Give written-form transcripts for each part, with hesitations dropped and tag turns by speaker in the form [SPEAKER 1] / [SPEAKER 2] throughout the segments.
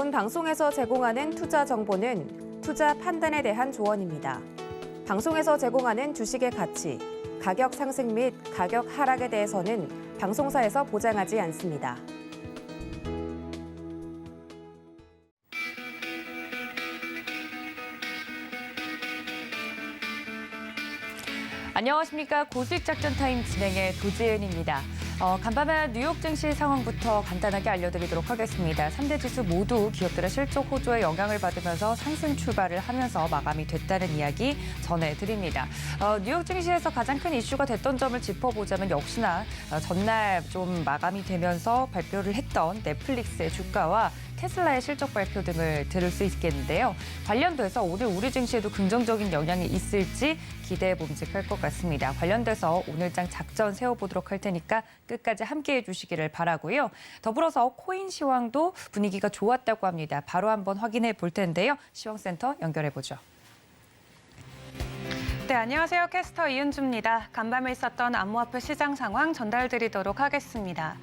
[SPEAKER 1] 본 방송에서 제공하는 투자 정보는 투자 판단에 대한 조언입니다. 방송에서 제공하는 주식의 가치, 가격 상승 및 가격 하락에 대해서는 방송사에서 보장하지 않습니다. 안녕하십니까. 고수익 작전 타임 진행의 도지은입니다. 간밤에 뉴욕 증시 상황부터 간단하게 알려드리도록 하겠습니다. 3대 지수 모두 기업들의 실적 호조에 영향을 받으면서 상승 출발을 하면서 마감이 됐다는 이야기 전해드립니다. 뉴욕 증시에서 가장 큰 이슈가 됐던 점을 짚어보자면 역시나 전날 좀 마감이 되면서 발표를 했던 넷플릭스의 주가와 테슬라의 실적 발표 등을 들을 수 있겠는데요. 관련돼서 오늘 우리 증시에도 긍정적인 영향이 있을지 기대해 봄직할 것 같습니다. 관련돼서 오늘장 작전 세워보도록 할 테니까 끝까지 함께해 주시기를 바라고요. 더불어서 코인 시황도 분위기가 좋았다고 합니다. 바로 한번 확인해 볼 텐데요. 시황센터 연결해 보죠.
[SPEAKER 2] 네, 안녕하세요. 캐스터 이은주입니다. 간밤에 있었던 암호화폐 시장 상황 전달드리도록 하겠습니다.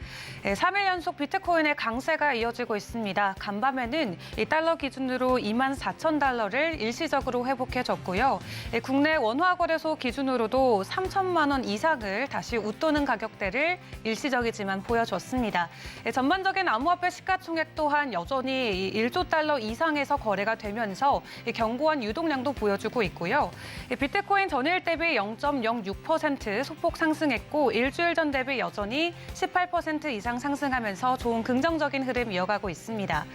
[SPEAKER 2] 3일 연속 비트코인의 강세가 이어지고 있습니다. 간밤에는 달러 기준으로 24,000달러를 일시적으로 회복해줬고요. 국내 원화거래소 기준으로도 3천만 원 이상을 다시 웃도는 가격대를 일시적이지만 보여줬습니다. 전반적인 암호화폐 시가총액 또한 여전히 1조 달러 이상에서 거래가 되면서 견고한 유동량도 보여주고 있고요. 비트코인 전일 대비 0.06% 소폭 상승했고 일주일 전 대비 여전히 18% 이상 상승하면서 좋은 긍정적인 흐름 이어가고 있습니다.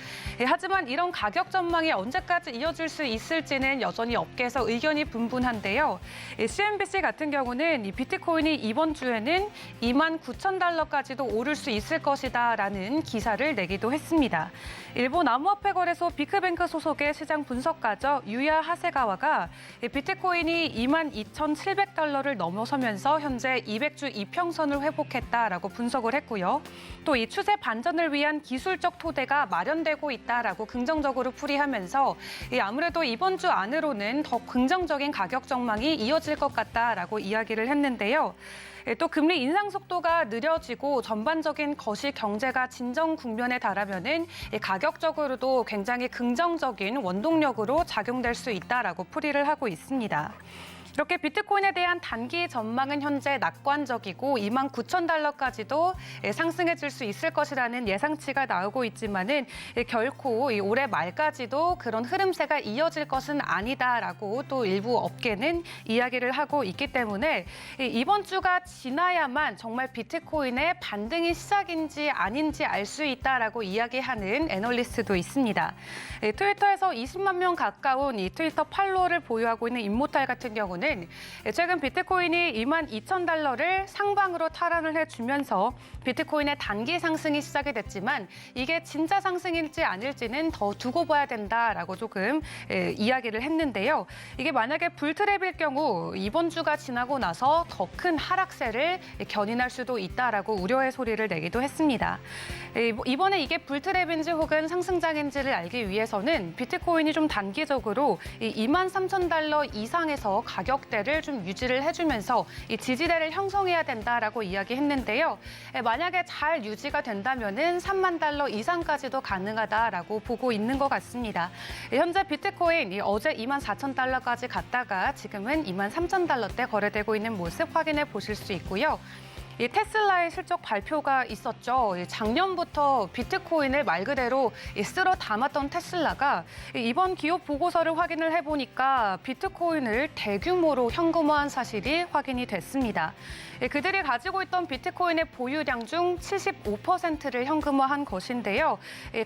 [SPEAKER 2] 하지만 이런 가격 전망이 언제까지 이어질 수 있을지는 여전히 업계에서 의견이 분분한데요. CNBC 같은 경우는 이 비트코인이 이번 주에는 29,000달러까지도 오를 수 있을 것이다라는 기사를 내기도 했습니다. 일본 암호화폐 거래소 비크뱅크 소속의 시장 분석가죠. 유야 하세가와가 비트코인이 22,700달러를 넘어서면서 현재 200주 이평선을 회복했다라고 분석을 했고요. 또 이 추세 반전을 위한 기술적 토대가 마련되고 있다라고 긍정적으로 풀이하면서 아무래도 이번 주 안으로는 더 긍정적인 가격 전망이 이어질 것 같다라고 이야기를 했는데요. 또 금리 인상 속도가 느려지고 전반적인 거시 경제가 진정 국면에 달하면은 가격적으로도 굉장히 긍정적인 원동력으로 작용될 수 있다라고 풀이를 하고 있습니다. 이렇게 비트코인에 대한 단기 전망은 현재 낙관적이고 29,000달러까지도 상승해질 수 있을 것이라는 예상치가 나오고 있지만은 결코 올해 말까지도 그런 흐름세가 이어질 것은 아니다라고 또 일부 업계는 이야기를 하고 있기 때문에 이번 주가 지나야만 정말 비트코인의 반등이 시작인지 아닌지 알 수 있다라고 이야기하는 애널리스트도 있습니다. 트위터에서 20만 명 가까운 이 트위터 팔로워를 보유하고 있는 임모탈 같은 경우는 최근 비트코인이 22,000달러를 상방으로 탈환을 해주면서 비트코인의 단기 상승이 시작이 됐지만 이게 진짜 상승일지 아닐지는 더 두고 봐야 된다라고 조금 이야기를 했는데요. 이게 만약에 불트랩일 경우 이번 주가 지나고 나서 더 큰 하락세를 견인할 수도 있다라고 우려의 소리를 내기도 했습니다. 이번에 이게 불트랩인지 혹은 상승장인지를 알기 위해서는 비트코인이 좀 단기적으로 23,000달러 이상에서 가격대를 좀 유지를 해주면서 이 지지대를 형성해야 된다라고 이야기했는데요. 만약에 잘 유지가 된다면은 3만 달러 이상까지도 가능하다라고 보고 있는 것 같습니다. 현재 비트코인 어제 24,000달러까지 갔다가 지금은 23,000달러대 거래되고 있는 모습 확인해 보실 수 있고요. 이 테슬라의 실적 발표가 있었죠. 작년부터 비트코인을 말 그대로 쓸어 담았던 테슬라가 이번 기업 보고서를 확인을 해보니까 비트코인을 대규모로 현금화한 사실이 확인이 됐습니다. 그들이 가지고 있던 비트코인의 보유량 중 75%를 현금화한 것인데요.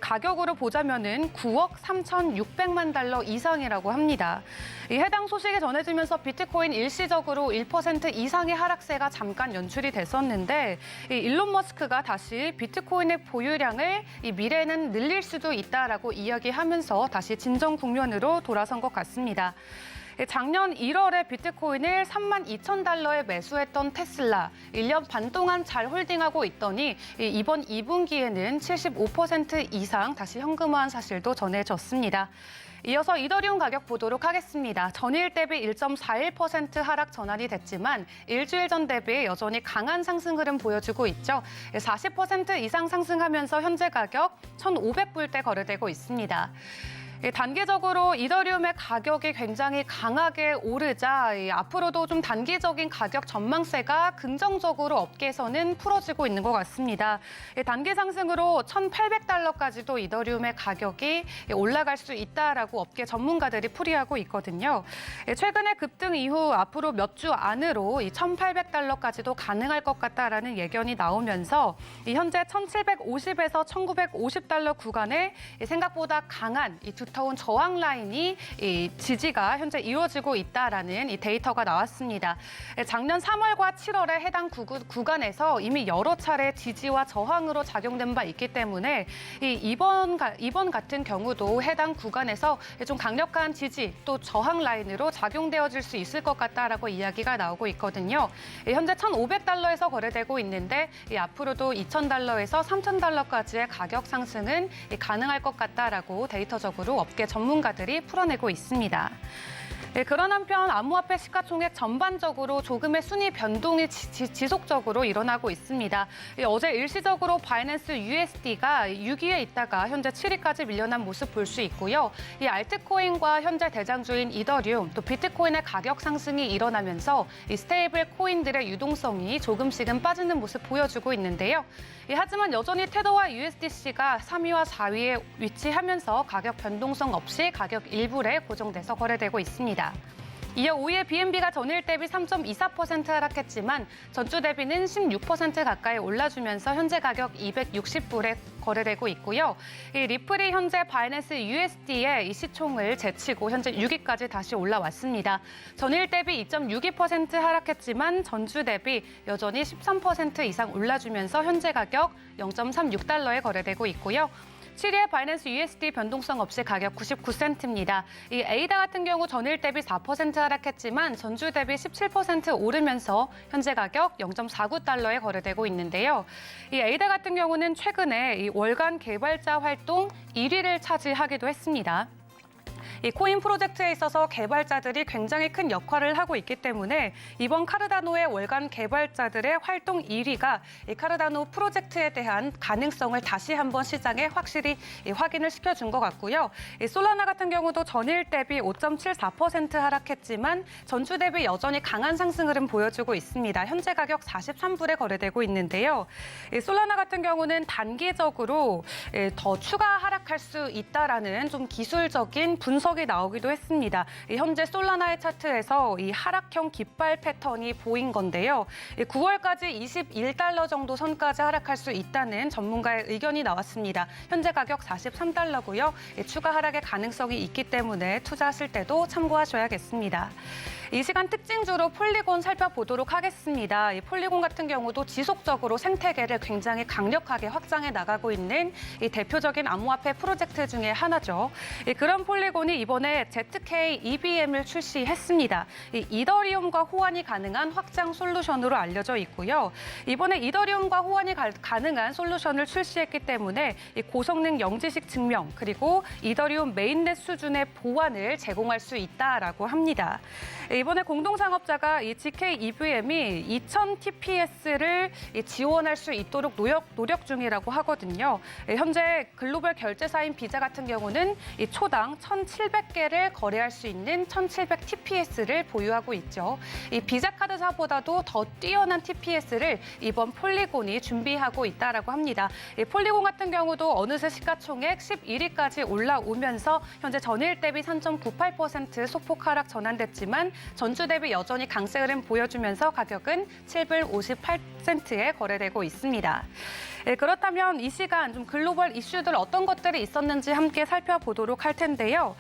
[SPEAKER 2] 가격으로 보자면은 9억 3,600만 달러 이상이라고 합니다. 해당 소식이 전해지면서 비트코인 일시적으로 1% 이상의 하락세가 잠깐 연출이 됐었는데 일론 머스크가 다시 비트코인의 보유량을 미래에는 늘릴 수도 있다라고 이야기하면서 다시 진정 국면으로 돌아선 것 같습니다. 작년 1월에 비트코인을 32,000달러에 매수했던 테슬라, 1년 반 동안 잘 홀딩하고 있더니 이번 2분기에는 75% 이상 다시 현금화한 사실도 전해졌습니다. 이어서 이더리움 가격 보도록 하겠습니다. 전일 대비 1.41% 하락 전환이 됐지만 일주일 전 대비 여전히 강한 상승 흐름 보여주고 있죠. 40% 이상 상승하면서 현재 가격 1,500불대 거래되고 있습니다. 단기적으로 이더리움의 가격이 굉장히 강하게 오르자 앞으로도 좀 단기적인 가격 전망세가 긍정적으로 업계에서는 풀어지고 있는 것 같습니다. 단기 상승으로 1,800달러까지도 이더리움의 가격이 올라갈 수 있다라고 업계 전문가들이 풀이하고 있거든요. 최근에 급등 이후 앞으로 몇 주 안으로 1,800달러까지도 가능할 것 같다라는 예견이 나오면서 현재 1,750에서 1,950달러 구간에 생각보다 강한 이 두터운 저항 라인이 지지가 현재 이루어지고 있다라는 이 데이터가 나왔습니다. 작년 3월과 7월에 해당 구간에서 이미 여러 차례 지지와 저항으로 작용된 바 있기 때문에 이번 같은 경우도 해당 구간에서 좀 강력한 지지 또 저항 라인으로 작용되어질 수 있을 것 같다라고 이야기가 나오고 있거든요. 현재 1,500달러에서 거래되고 있는데 앞으로도 2,000달러에서 3,000달러까지의 가격 상승은 가능할 것 같다라고 데이터적으로 업계 전문가들이 풀어내고 있습니다. 그런 한편 암호화폐 시가총액 전반적으로 조금의 순위 변동이 지속적으로 일어나고 있습니다. 어제 일시적으로 바이낸스 USD가 6위에 있다가 현재 7위까지 밀려난 모습 볼 수 있고요. 이 알트코인과 현재 대장주인 이더리움, 또 비트코인의 가격 상승이 일어나면서 이 스테이블 코인들의 유동성이 조금씩은 빠지는 모습 보여주고 있는데요. 하지만 여전히 테더와 USDC가 3위와 4위에 위치하면서 가격 변동성 없이 가격 일부에 고정돼서 거래되고 있습니다. 이어 5위의 BNB가 전일 대비 3.24% 하락했지만 전주 대비는 16% 가까이 올라주면서 현재 가격 260불에 거래되고 있고요. 이 리플이 현재 바이낸스 USD의 이 시총을 제치고 현재 6위까지 다시 올라왔습니다. 전일 대비 2.62% 하락했지만 전주 대비 여전히 13% 이상 올라주면서 현재 가격 0.36달러에 거래되고 있고요. 7위의 바이낸스 USD 변동성 없이 가격 99센트입니다. 이 에이다 같은 경우 전일 대비 4% 하락했지만 전주 대비 17% 오르면서 현재 가격 0.49달러에 거래되고 있는데요. 이 에이다 같은 경우는 최근에 이 월간 개발자 활동 1위를 차지하기도 했습니다. 이 코인 프로젝트에 있어서 개발자들이 굉장히 큰 역할을 하고 있기 때문에 이번 카르다노의 월간 개발자들의 활동 1위가 이 카르다노 프로젝트에 대한 가능성을 다시 한번 시장에 확실히 확인을 시켜준 것 같고요. 이 솔라나 같은 경우도 전일 대비 5.74% 하락했지만 전주 대비 여전히 강한 상승 흐름 보여주고 있습니다. 현재 가격 43불에 거래되고 있는데요. 이 솔라나 같은 경우는 단기적으로 더 추가 하락할 수 있다라는 좀 기술적인 분석이 나오기도 했습니다. 현재 솔라나의 차트에서 이 하락형 깃발 패턴이 보인 건데요. 9월까지 21달러 정도 선까지 하락할 수 있다는 전문가의 의견이 나왔습니다. 현재 가격 43달러고요. 추가 하락의 가능성이 있기 때문에 투자하실 때도 참고하셔야겠습니다. 이 시간 특징주로 폴리곤 살펴보도록 하겠습니다. 이 폴리곤 같은 경우도 지속적으로 생태계를 굉장히 강력하게 확장해 나가고 있는 이 대표적인 암호화폐 프로젝트 중에 하나죠. 그런 폴리곤이 이번에 ZK EVM을 출시했습니다. 이더리움과 호환이 가능한 확장 솔루션으로 알려져 있고요. 이번에 이더리움과 호환이 가능한 솔루션을 출시했기 때문에 이 고성능 영지식 증명 그리고 이더리움 메인넷 수준의 보안을 제공할 수 있다라고 합니다. 이번에 공동상업자가 이 GK EVM이 2000 TPS를 지원할 수 있도록 노력 중이라고 하거든요. 현재 글로벌 결제사인 비자 같은 경우는 이 초당 1,700개를 거래할 수 있는 1,700 TPS를 보유하고 있죠. 이 비자 카드사보다도 더 뛰어난 TPS를 이번 폴리곤이 준비하고 있다라고 합니다. 이 폴리곤 같은 경우도 어느새 시가총액 11위까지 올라오면서 현재 전일 대비 3.98% 소폭 하락 전환됐지만 전주 대비 여전히 강세 흐름 보여주면서 가격은 7불 58센트에 거래되고 있습니다. 그렇다면 이 시간 좀 글로벌 이슈들 어떤 것들이 있었는지 함께 살펴보도록 할 텐데요.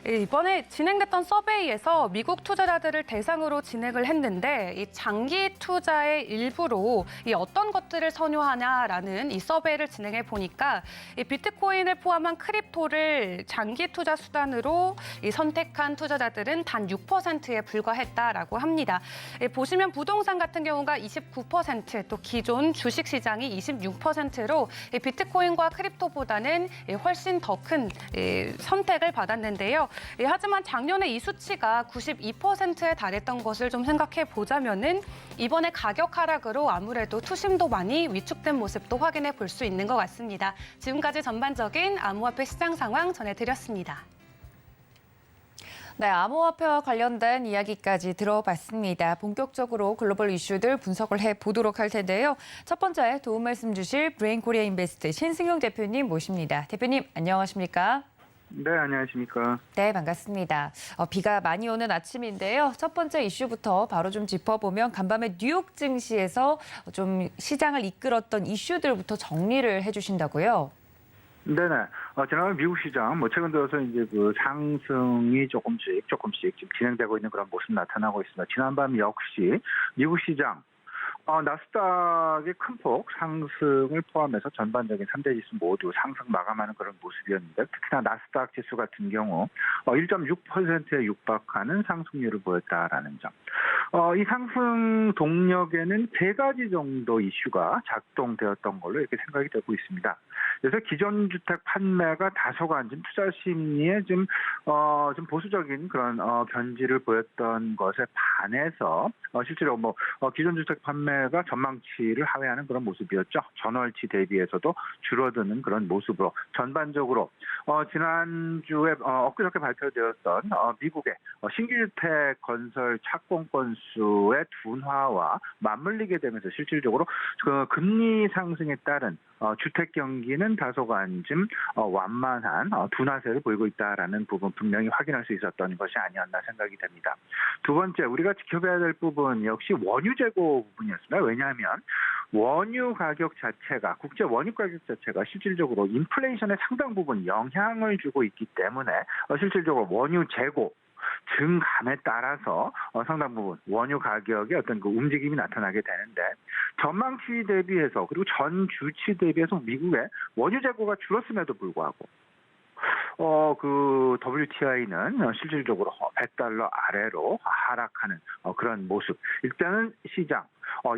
[SPEAKER 2] 이번에 진행됐던 서베이에서 미국 투자자들을 대상으로 진행을 했는데 이 장기 투자의 일부로 이 어떤 것들을 선호하냐라는 이 서베이를 진행해 보니까 이 비트코인을 포함한 크립토를 장기 투자 수단으로 이 선택한 투자자들은 단 6%에 불과했다라고 합니다. 보시면 부동산 같은 경우가 29%, 또 기존 주식 시장이 26%로 비트코인과 크립토보다는 훨씬 더 큰 선택을 받았는데요. 하지만 작년에 이 수치가 92%에 달했던 것을 좀 생각해 보자면은 이번에 가격 하락으로 아무래도 투심도 많이 위축된 모습도 확인해 볼 수 있는 것 같습니다. 지금까지 전반적인 암호화폐 시장 상황 전해드렸습니다.
[SPEAKER 1] 네, 암호화폐와 관련된 이야기까지 들어봤습니다. 본격적으로 글로벌 이슈들 분석을 해보도록 할 텐데요. 첫 번째 도움 말씀 주실 브레인 코리아 인베스트 신승용 대표님 모십니다. 대표님 안녕하십니까?
[SPEAKER 3] 네, 안녕하십니까.
[SPEAKER 1] 네, 반갑습니다. 비가 많이 오는 아침인데요. 첫 번째 이슈부터 바로 좀 짚어보면 간밤에 뉴욕 증시에서 좀 시장을 이끌었던 이슈들부터 정리를 해주신다고요?
[SPEAKER 3] 네네. 지난번 미국 시장, 최근 들어서 이제 그 상승이 조금씩 지금 진행되고 있는 그런 모습 나타나고 있습니다. 지난밤 역시 미국 시장, 나스닥의 큰 폭 상승을 포함해서 전반적인 3대 지수 모두 상승 마감하는 그런 모습이었는데 특히나 나스닥 지수 같은 경우 1.6%에 육박하는 상승률을 보였다라는 점. 이 상승 동력에는 세 가지 정도 이슈가 작동되었던 걸로 이렇게 생각이 되고 있습니다. 그래서 기존 주택 판매가 다소간 좀 투자 심리에 좀 보수적인 그런 견지를 보였던 것에 반해서 실제로 기존 주택 판매가 전망치를 하회하는 그런 모습이었죠. 전월치 대비해서도 줄어드는 그런 모습으로 전반적으로 지난주에 엊그저께 발표되었던 미국의 신규 주택 건설 착공 건수의 둔화와 맞물리게 되면서 실질적으로 그 금리 상승에 따른 주택 경기는 다소간 좀 완만한 둔화세를 보이고 있다라는 부분 분명히 확인할 수 있었던 것이 아니었나 생각이 됩니다. 두 번째 우리가 지켜봐야 될 부분 역시 원유 재고 부분이었습니다. 왜냐하면 원유 가격 자체가 국제 원유 가격 자체가 실질적으로 인플레이션에 상당 부분 영향을 주고 있기 때문에 실질적으로 원유 재고 증감에 따라서 상당 부분 원유 가격의 어떤 그 움직임이 나타나게 되는데 전망치 대비해서 그리고 전 주치 대비해서 미국의 원유 재고가 줄었음에도 불구하고 그 WTI는 실질적으로 $100 아래로 하락하는 그런 모습. 일단은 시장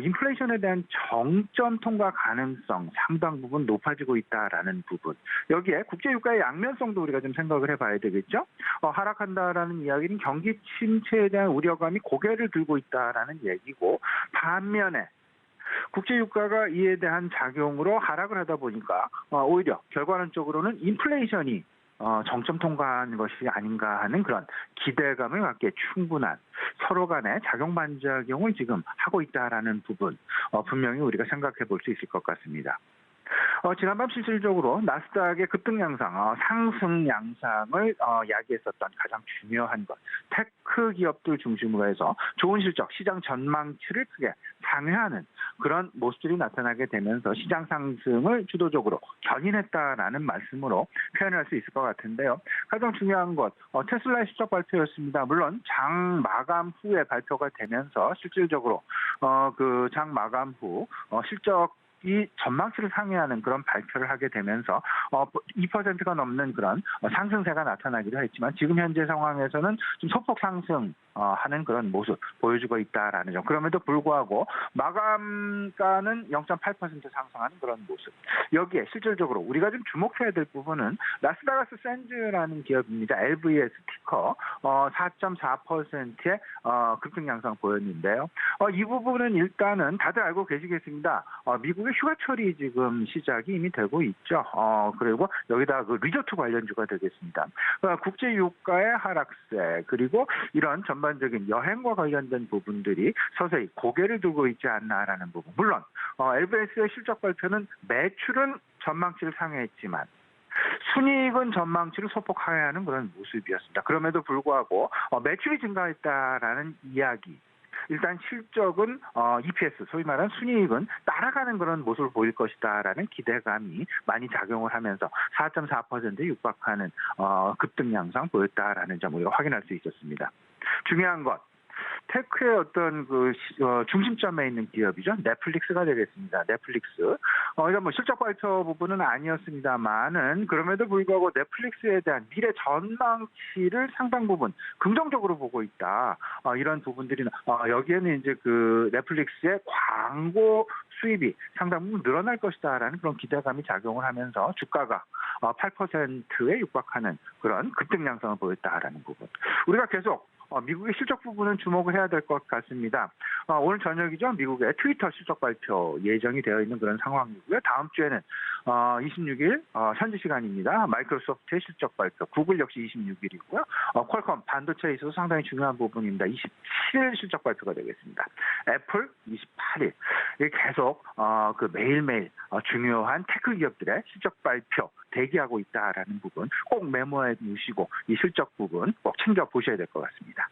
[SPEAKER 3] 인플레이션에 대한 정점 통과 가능성 상당 부분 높아지고 있다라는 부분. 여기에 국제유가의 양면성도 우리가 좀 생각을 해봐야 되겠죠. 하락한다라는 이야기는 경기 침체에 대한 우려감이 고개를 들고 있다라는 얘기고 반면에 국제유가가 이에 대한 작용으로 하락을 하다 보니까 오히려 결과론적으로는 인플레이션이 정점 통과한 것이 아닌가 하는 그런 기대감을 갖기에 충분한 서로 간의 작용 반작용을 지금 하고 있다라는 부분 분명히 우리가 생각해 볼 수 있을 것 같습니다. 지난밤 실질적으로 나스닥의 급등 양상, 상승 양상을 야기했었던 가장 중요한 것, 테크 기업들 중심으로 해서 좋은 실적, 시장 전망치를 크게 상회하는 그런 모습들이 나타나게 되면서 시장 상승을 주도적으로 견인했다라는 말씀으로 표현할 수 있을 것 같은데요. 가장 중요한 것, 테슬라의 실적 발표였습니다. 물론 장 마감 후에 발표가 되면서 실질적으로 그 장 마감 후 실적 이 전망치를 상회하는 그런 발표를 하게 되면서 2%가 넘는 그런 상승세가 나타나기도 했지만 지금 현재 상황에서는 좀 소폭 상승하는 그런 모습 보여주고 있다라는 점. 그럼에도 불구하고 마감가는 0.8% 상승하는 그런 모습. 여기에 실질적으로 우리가 좀 주목해야 될 부분은 라스베가스 샌즈라는 기업입니다. LVS 티커 4.4%의 급등 양상 보였는데요. 이 부분은 일단은 다들 알고 계시겠습니다. 미국의 휴가철이 지금 시작이 이미 되고 있죠. 그리고 여기다 그 리조트 관련주가 되겠습니다. 국제 유가의 하락세 그리고 이런 전반적인 여행과 관련된 부분들이 서서히 고개를 들고 있지 않나라는 부분. 물론 LVS의 실적 발표는 매출은 전망치를 상회했지만 순이익은 전망치를 소폭 하회하는 그런 모습이었습니다. 그럼에도 불구하고 매출이 증가했다라는 이야기. 일단 실적은 EPS, 소위 말하는 순이익은 따라가는 그런 모습을 보일 것이다라는 기대감이 많이 작용을 하면서 4.4%에 육박하는 급등 양상 보였다라는 점 우리가 확인할 수 있었습니다. 중요한 것. 테크의 어떤 중심점에 있는 기업이죠. 넷플릭스가 되겠습니다. 넷플릭스. 이건 뭐 실적 발표 부분은 아니었습니다만은 그럼에도 불구하고 넷플릭스에 대한 미래 전망치를 상당 부분 긍정적으로 보고 있다. 이런 부분들이 여기에는 이제 그 넷플릭스의 광고 수입이 상당 부분 늘어날 것이다라는 그런 기대감이 작용을 하면서 주가가 8%에 육박하는 그런 급등 양상을 보였다라는 부분. 우리가 계속 미국의 실적 부분은 주목을 해야 될 것 같습니다. 오늘 저녁이죠. 미국의 트위터 실적 발표 예정이 되어 있는 그런 상황이고요. 다음 주에는 26일 현지 시간입니다. 마이크로소프트의 실적 발표, 구글 역시 26일이고요. 퀄컴 반도체에 있어서 상당히 중요한 부분입니다. 27일 실적 발표가 되겠습니다. 애플 28일. 계속 그 매일매일 중요한 테크 기업들의 실적 발표 대기하고 있다라는 부분 꼭 메모해 두시고 이 실적 부분 꼭 챙겨 보셔야 될 것 같습니다.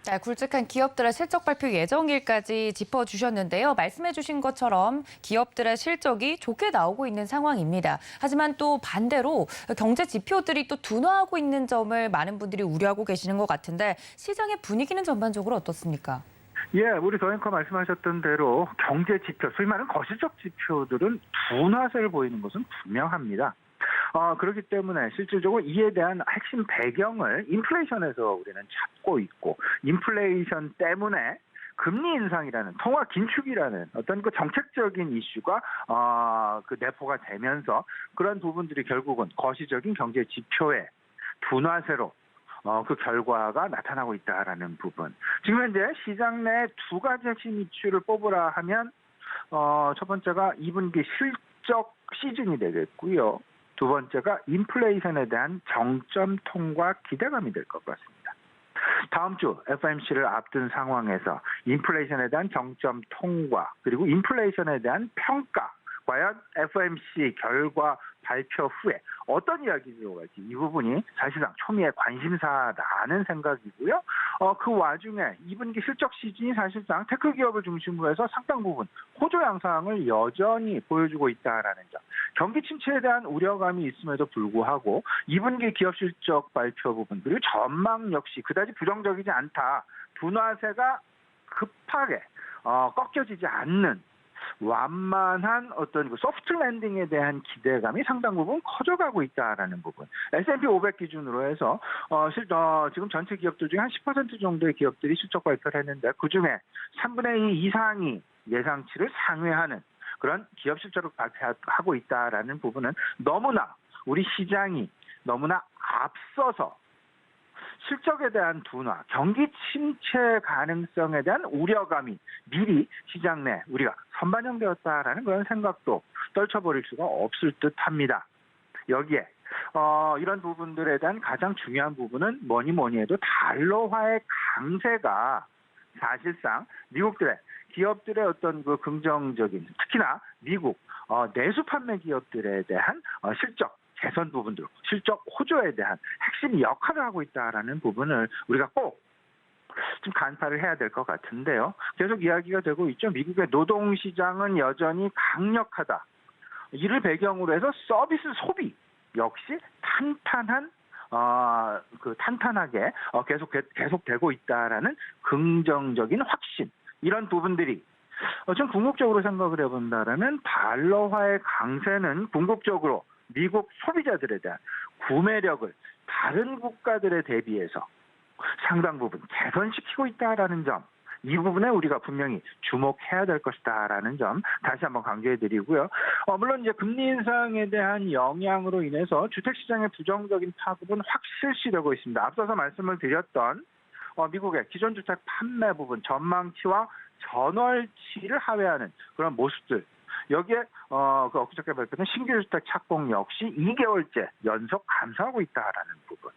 [SPEAKER 1] 네, 굵직한 기업들의 실적 발표 예정일까지 짚어주셨는데요. 말씀해주신 것처럼 기업들의 실적이 좋게 나오고 있는 상황입니다. 하지만 또 반대로 경제 지표들이 또 둔화하고 있는 점을 많은 분들이 우려하고 계시는 것 같은데 시장의 분위기는 전반적으로 어떻습니까?
[SPEAKER 3] 예, 우리 더앵커 말씀하셨던 대로 경제 지표, 소위 말하는 거시적 지표들은 둔화세를 보이는 것은 분명합니다. 그렇기 때문에 실질적으로 이에 대한 핵심 배경을 인플레이션에서 우리는 잡고 있고 인플레이션 때문에 금리 인상이라는 통화 긴축이라는 어떤 그 정책적인 이슈가 그 내포가 되면서 그런 부분들이 결국은 거시적인 경제 지표의 둔화세로 그 결과가 나타나고 있다라는 부분. 지금 현재 시장 내 두 가지 핵심 이슈를 뽑으라 하면 첫 번째가 2분기 실적 시즌이 되겠고요. 두 번째가 인플레이션에 대한 정점 통과 기대감이 될 것 같습니다. 다음 주 FOMC를 앞둔 상황에서 인플레이션에 대한 정점 통과 그리고 인플레이션에 대한 평가 과연 FOMC 결과 발표 후에 어떤 이야기를 오갈지 이 부분이 사실상 초미의 관심사라는 생각이고요. 그 와중에 2분기 실적 시즌이 사실상 테크 기업을 중심으로 해서 상당 부분 호조 양상을 여전히 보여주고 있다라는 점. 경기 침체에 대한 우려감이 있음에도 불구하고 2분기 기업 실적 발표 부분 그리고 전망 역시 그다지 부정적이지 않다. 둔화세가 급하게 꺾여지지 않는 완만한 어떤 그 소프트 랜딩에 대한 기대감이 상당 부분 커져가고 있다라는 부분. S&P 500 기준으로 해서 지금 전체 기업들 중에 한 10% 정도의 기업들이 실적 발표를 했는데 그중에 3분의 2 이상이 예상치를 상회하는 그런 기업 실적을 발표하고 있다라는 부분은 너무나 우리 시장이 너무나 앞서서 실적에 대한 둔화, 경기 침체 가능성에 대한 우려감이 미리 시장 내 우리가 선반영되었다라는 그런 생각도 떨쳐버릴 수가 없을 듯합니다. 여기에 이런 부분들에 대한 가장 중요한 부분은 뭐니 해도 달러화의 강세가 사실상 미국들의 기업들의 어떤 그 긍정적인 특히나 미국 내수 판매 기업들에 대한 실적 개선 부분들, 실적 호조에 대한 핵심 역할을 하고 있다라는 부분을 우리가 꼭 좀 간파를 해야 될 것 같은데요. 계속 이야기가 되고 있죠. 미국의 노동시장은 여전히 강력하다. 이를 배경으로 해서 서비스 소비 역시 탄탄하게 계속되고 있다라는 긍정적인 확신. 이런 부분들이 좀 궁극적으로 생각을 해본다라면 달러화의 강세는 궁극적으로 미국 소비자들에 대한 구매력을 다른 국가들에 대비해서 상당 부분 개선시키고 있다라는 점, 이 부분에 우리가 분명히 주목해야 될 것이다라는 점 다시 한번 강조해드리고요. 물론 이제 금리 인상에 대한 영향으로 인해서 주택시장의 부정적인 파급은 확 실시되고 있습니다. 앞서서 말씀을 드렸던 미국의 기존 주택 판매 부분 전망치와 전월치를 하회하는 그런 모습들. 여기에 그 엊그저께 발표된 신규주택 착공 역시 2개월째 연속 감소하고 있다라는 부분.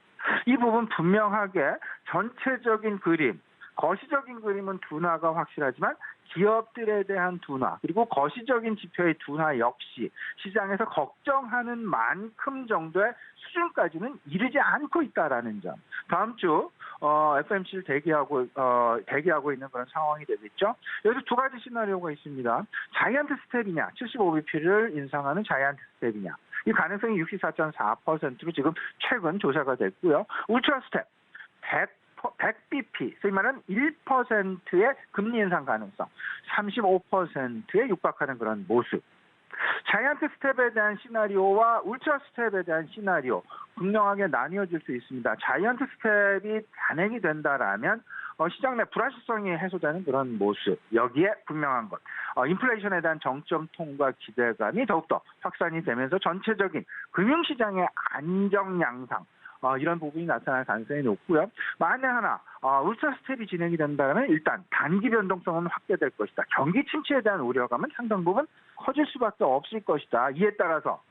[SPEAKER 3] 이 부분 분명하게 전체적인 그림, 거시적인 그림은 둔화가 확실하지만 기업들에 대한 둔화 그리고 거시적인 지표의 둔화 역시 시장에서 걱정하는 만큼 정도의 수준까지는 이르지 않고 있다라는 점. 다음 주 FMC를 대기하고 있는 그런 상황이 되겠죠. 여기서 두 가지 시나리오가 있습니다. 자이언트 스텝이냐, 75bp를 인상하는 자이언트 스텝이냐. 이 가능성이 64.4%로 지금 최근 조사가 됐고요. 울트라 스텝 100bp, 소위 말하는 1%의 금리 인상 가능성, 35%에 육박하는 그런 모습. 자이언트 스텝에 대한 시나리오와 울트라 스텝에 대한 시나리오 분명하게 나뉘어질 수 있습니다. 자이언트 스텝이 단행이 된다라면 시장 내 불확실성이 해소되는 그런 모습, 여기에 분명한 것, 인플레이션에 대한 정점 통과 기대감이 더욱더 확산이 되면서 전체적인 금융시장의 안정 양상, 이런 부분이 나타날 가능성이 높고요. 만에 하나 울트라 스텝이 진행이 된다면 일단 단기 변동성은 확대될 것이다. 경기 침체에 대한 우려감은 상당 부분 커질 수밖에 없을 것이다. 이에 따라서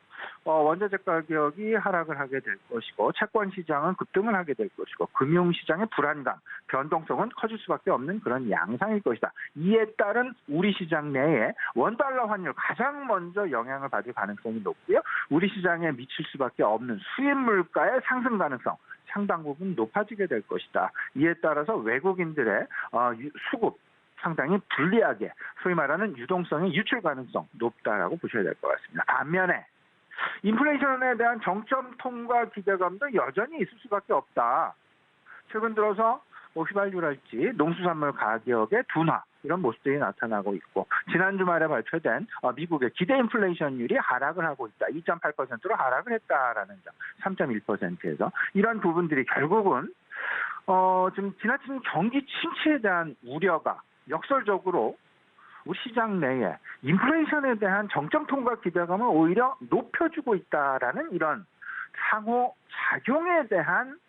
[SPEAKER 3] 원자재 가격이 하락을 하게 될 것이고 채권 시장은 급등을 하게 될 것이고 금융시장의 불안감, 변동성은 커질 수밖에 없는 그런 양상일 것이다. 이에 따른 우리 시장 내에 원달러 환율 가장 먼저 영향을 받을 가능성이 높고요. 우리 시장에 미칠 수밖에 없는 수입 물가의 상승 가능성 상당 부분 높아지게 될 것이다. 이에 따라서 외국인들의 수급 상당히 불리하게 소위 말하는 유동성의 유출 가능성 높다라고 보셔야 될 것 같습니다. 반면에 인플레이션에 대한 정점 통과 기대감도 여전히 있을 수밖에 없다. 최근 들어서 휘발유랄지 농수산물 가격의 둔화 이런 모습들이 나타나고 있고 지난 주말에 발표된 미국의 기대 인플레이션율이 하락을 하고 있다. 2.8%로 하락을 했다라는 점, 3.1%에서 이런 부분들이 결국은 좀 지나친 경기 침체에 대한 우려가 역설적으로 우리 시장 내에 인플레이션에 대한 정점 통과 기대감을 오히려 높여주고 있다라는 이런 상호 작용에 대한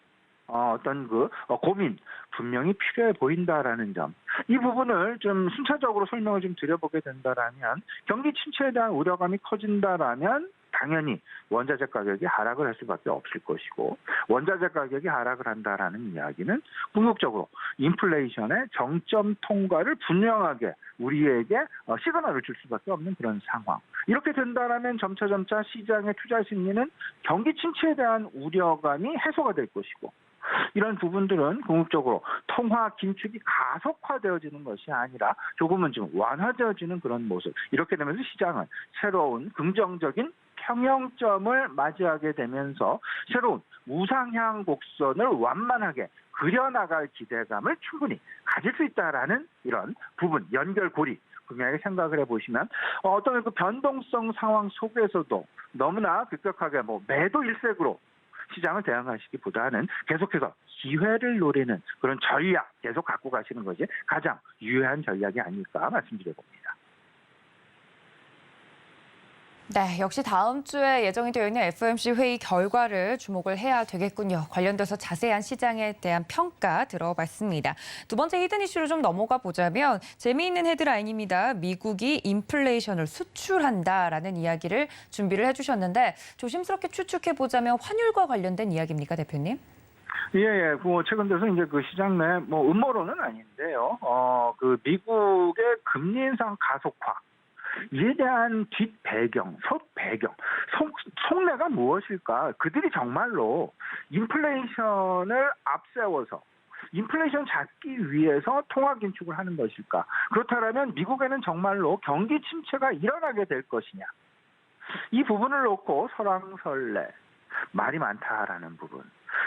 [SPEAKER 3] 어떤 고민 분명히 필요해 보인다라는 점. 이 부분을 좀 순차적으로 설명을 좀 드려보게 된다라면 경기 침체에 대한 우려감이 커진다라면 당연히 원자재 가격이 하락을 할 수밖에 없을 것이고 원자재 가격이 하락을 한다라는 이야기는 궁극적으로 인플레이션의 정점 통과를 분명하게 우리에게 시그널을 줄 수밖에 없는 그런 상황. 이렇게 된다라면 점차 시장의 투자 심리는 경기 침체에 대한 우려감이 해소가 될 것이고 이런 부분들은 궁극적으로 통화 긴축이 가속화되어지는 것이 아니라 조금은 좀 완화되어지는 그런 모습. 이렇게 되면서 시장은 새로운 긍정적인 평형점을 맞이하게 되면서 새로운 우상향 곡선을 완만하게 그려나갈 기대감을 충분히 가질 수 있다라는 이런 부분, 연결고리 분명하게 생각을 해보시면 어떤 그 변동성 상황 속에서도 너무나 급격하게 매도 일색으로 시장을 대응하시기보다는 계속해서 기회를 노리는 그런 전략 계속 갖고 가시는 것이 가장 유효한 전략이 아닐까 말씀드려봅니다.
[SPEAKER 1] 네, 역시 다음 주에 예정이 되어 있는 FOMC 회의 결과를 주목을 해야 되겠군요. 관련돼서 자세한 시장에 대한 평가 들어봤습니다. 두 번째 히든 이슈로 좀 넘어가 보자면 재미있는 헤드라인입니다. 미국이 인플레이션을 수출한다라는 이야기를 준비를 해주셨는데 조심스럽게 추측해보자면 환율과 관련된 이야기입니까, 대표님?
[SPEAKER 3] 예. 최근 들어서 이제 그 시장 내 음모론은 아닌데요. 미국의 금리 인상 가속화. 이에 대한 속내가 무엇일까? 그들이 정말로 인플레이션을 앞세워서 인플레이션 잡기 위해서 통화 긴축을 하는 것일까? 그렇다면 미국에는 정말로 경기 침체가 일어나게 될 것이냐? 이 부분을 놓고 설왕설래 말이 많다라는 부분.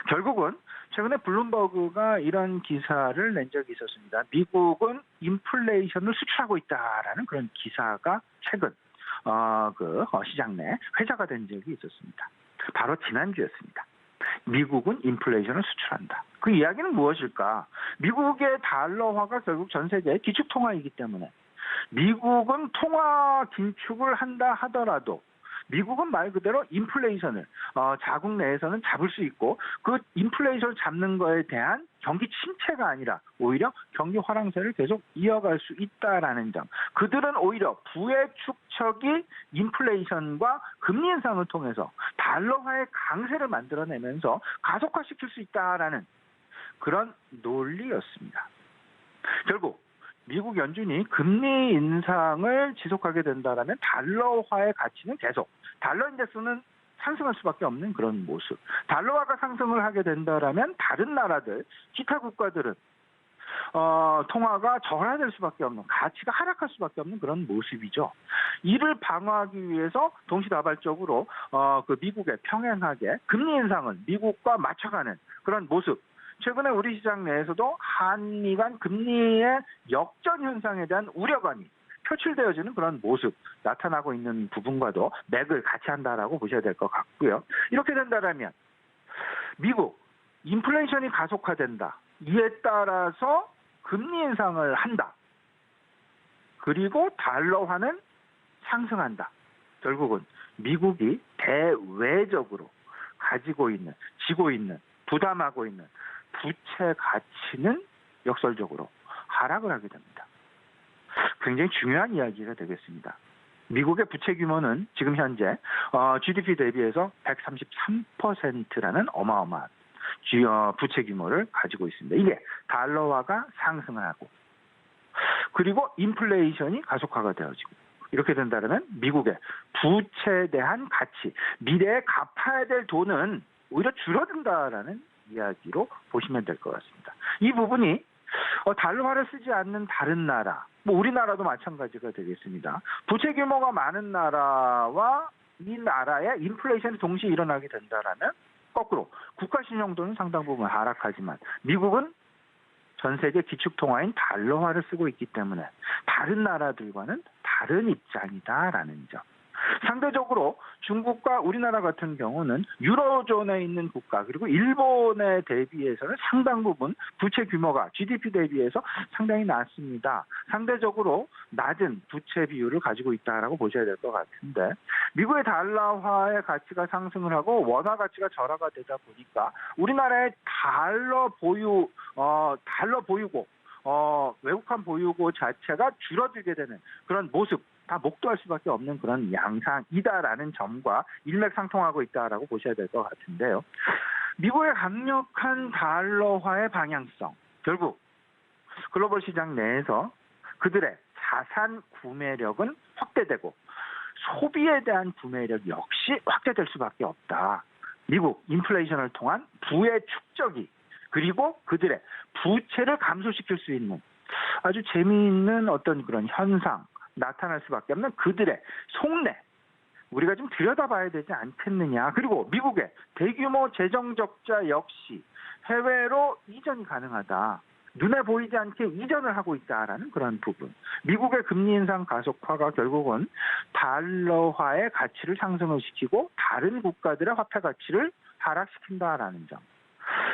[SPEAKER 3] 결국은 최근에 블룸버그가 이런 기사를 낸 적이 있었습니다. 미국은 인플레이션을 수출하고 있다라는 그런 기사가 최근 시장 내 회자가 된 적이 있었습니다. 바로 지난주였습니다. 미국은 인플레이션을 수출한다. 그 이야기는 무엇일까? 미국의 달러화가 결국 전 세계의 기축통화이기 때문에 미국은 통화 긴축을 한다 하더라도 미국은 말 그대로 인플레이션을 자국 내에서는 잡을 수 있고 그 인플레이션을 잡는 거에 대한 경기 침체가 아니라 오히려 경기 화랑세를 계속 이어갈 수 있다라는 점. 그들은 오히려 부의 축척이 인플레이션과 금리 인상을 통해서 달러화의 강세를 만들어내면서 가속화시킬 수 있다라는 그런 논리였습니다. 결국 미국 연준이 금리 인상을 지속하게 된다면 달러화의 가치는 계속 달러 인덱스는 상승할 수밖에 없는 그런 모습. 달러화가 상승을 하게 된다라면 다른 나라들, 기타 국가들은 통화가 절하될 수밖에 없는, 가치가 하락할 수밖에 없는 그런 모습이죠. 이를 방어하기 위해서 동시다발적으로 그 미국에 평행하게 금리 인상을 미국과 맞춰가는 그런 모습. 최근에 우리 시장 내에서도 한미 간 금리의 역전 현상에 대한 우려감이 표출되어지는 그런 모습 나타나고 있는 부분과도 맥을 같이 한다라고 보셔야 될 것 같고요. 이렇게 된다면 미국 인플레이션이 가속화된다. 이에 따라서 금리 인상을 한다. 그리고 달러화는 상승한다. 결국은 미국이 대외적으로 가지고 있는, 지고 있는, 부담하고 있는 부채 가치는 역설적으로 하락을 하게 됩니다. 굉장히 중요한 이야기가 되겠습니다. 미국의 부채 규모는 지금 현재 GDP 대비해서 133%라는 어마어마한 부채 규모를 가지고 있습니다. 이게 달러화가 상승을 하고 그리고 인플레이션이 가속화가 되어지고 이렇게 된다면 미국의 부채에 대한 가치, 미래에 갚아야 될 돈은 오히려 줄어든다라는 이야기로 보시면 될 것 같습니다. 이 부분이 달러화를 쓰지 않는 다른 나라, 뭐 우리나라도 마찬가지가 되겠습니다. 부채 규모가 많은 나라와 이 나라의 인플레이션이 동시에 일어나게 된다라면 거꾸로 국가 신용도는 상당 부분 하락하지만 미국은 전 세계 기축통화인 달러화를 쓰고 있기 때문에 다른 나라들과는 다른 입장이다라는 점. 상대적으로 중국과 우리나라 같은 경우는 유로존에 있는 국가 그리고 일본에 대비해서는 상당 부분 부채 규모가 GDP 대비해서 상당히 낮습니다. 상대적으로 낮은 부채 비율을 가지고 있다라고 보셔야 될 것 같은데 미국의 달러화의 가치가 상승을 하고 원화 가치가 절하가 되다 보니까 우리나라의 달러 보유고 외국환 보유고 자체가 줄어들게 되는 그런 모습 다 목도할 수밖에 없는 그런 양상이다라는 점과 일맥상통하고 있다라고 보셔야 될 것 같은데요. 미국의 강력한 달러화의 방향성, 결국 글로벌 시장 내에서 그들의 자산 구매력은 확대되고 소비에 대한 구매력 역시 확대될 수밖에 없다. 미국 인플레이션을 통한 부의 축적이 그리고 그들의 부채를 감소시킬 수 있는 아주 재미있는 어떤 그런 현상 나타날 수밖에 없는 그들의 속내 우리가 좀 들여다봐야 되지 않겠느냐. 그리고 미국의 대규모 재정 적자 역시 해외로 이전이 가능하다. 눈에 보이지 않게 이전을 하고 있다라는 그런 부분. 미국의 금리 인상 가속화가 결국은 달러화의 가치를 상승을 시키고 다른 국가들의 화폐 가치를 하락시킨다라는 점.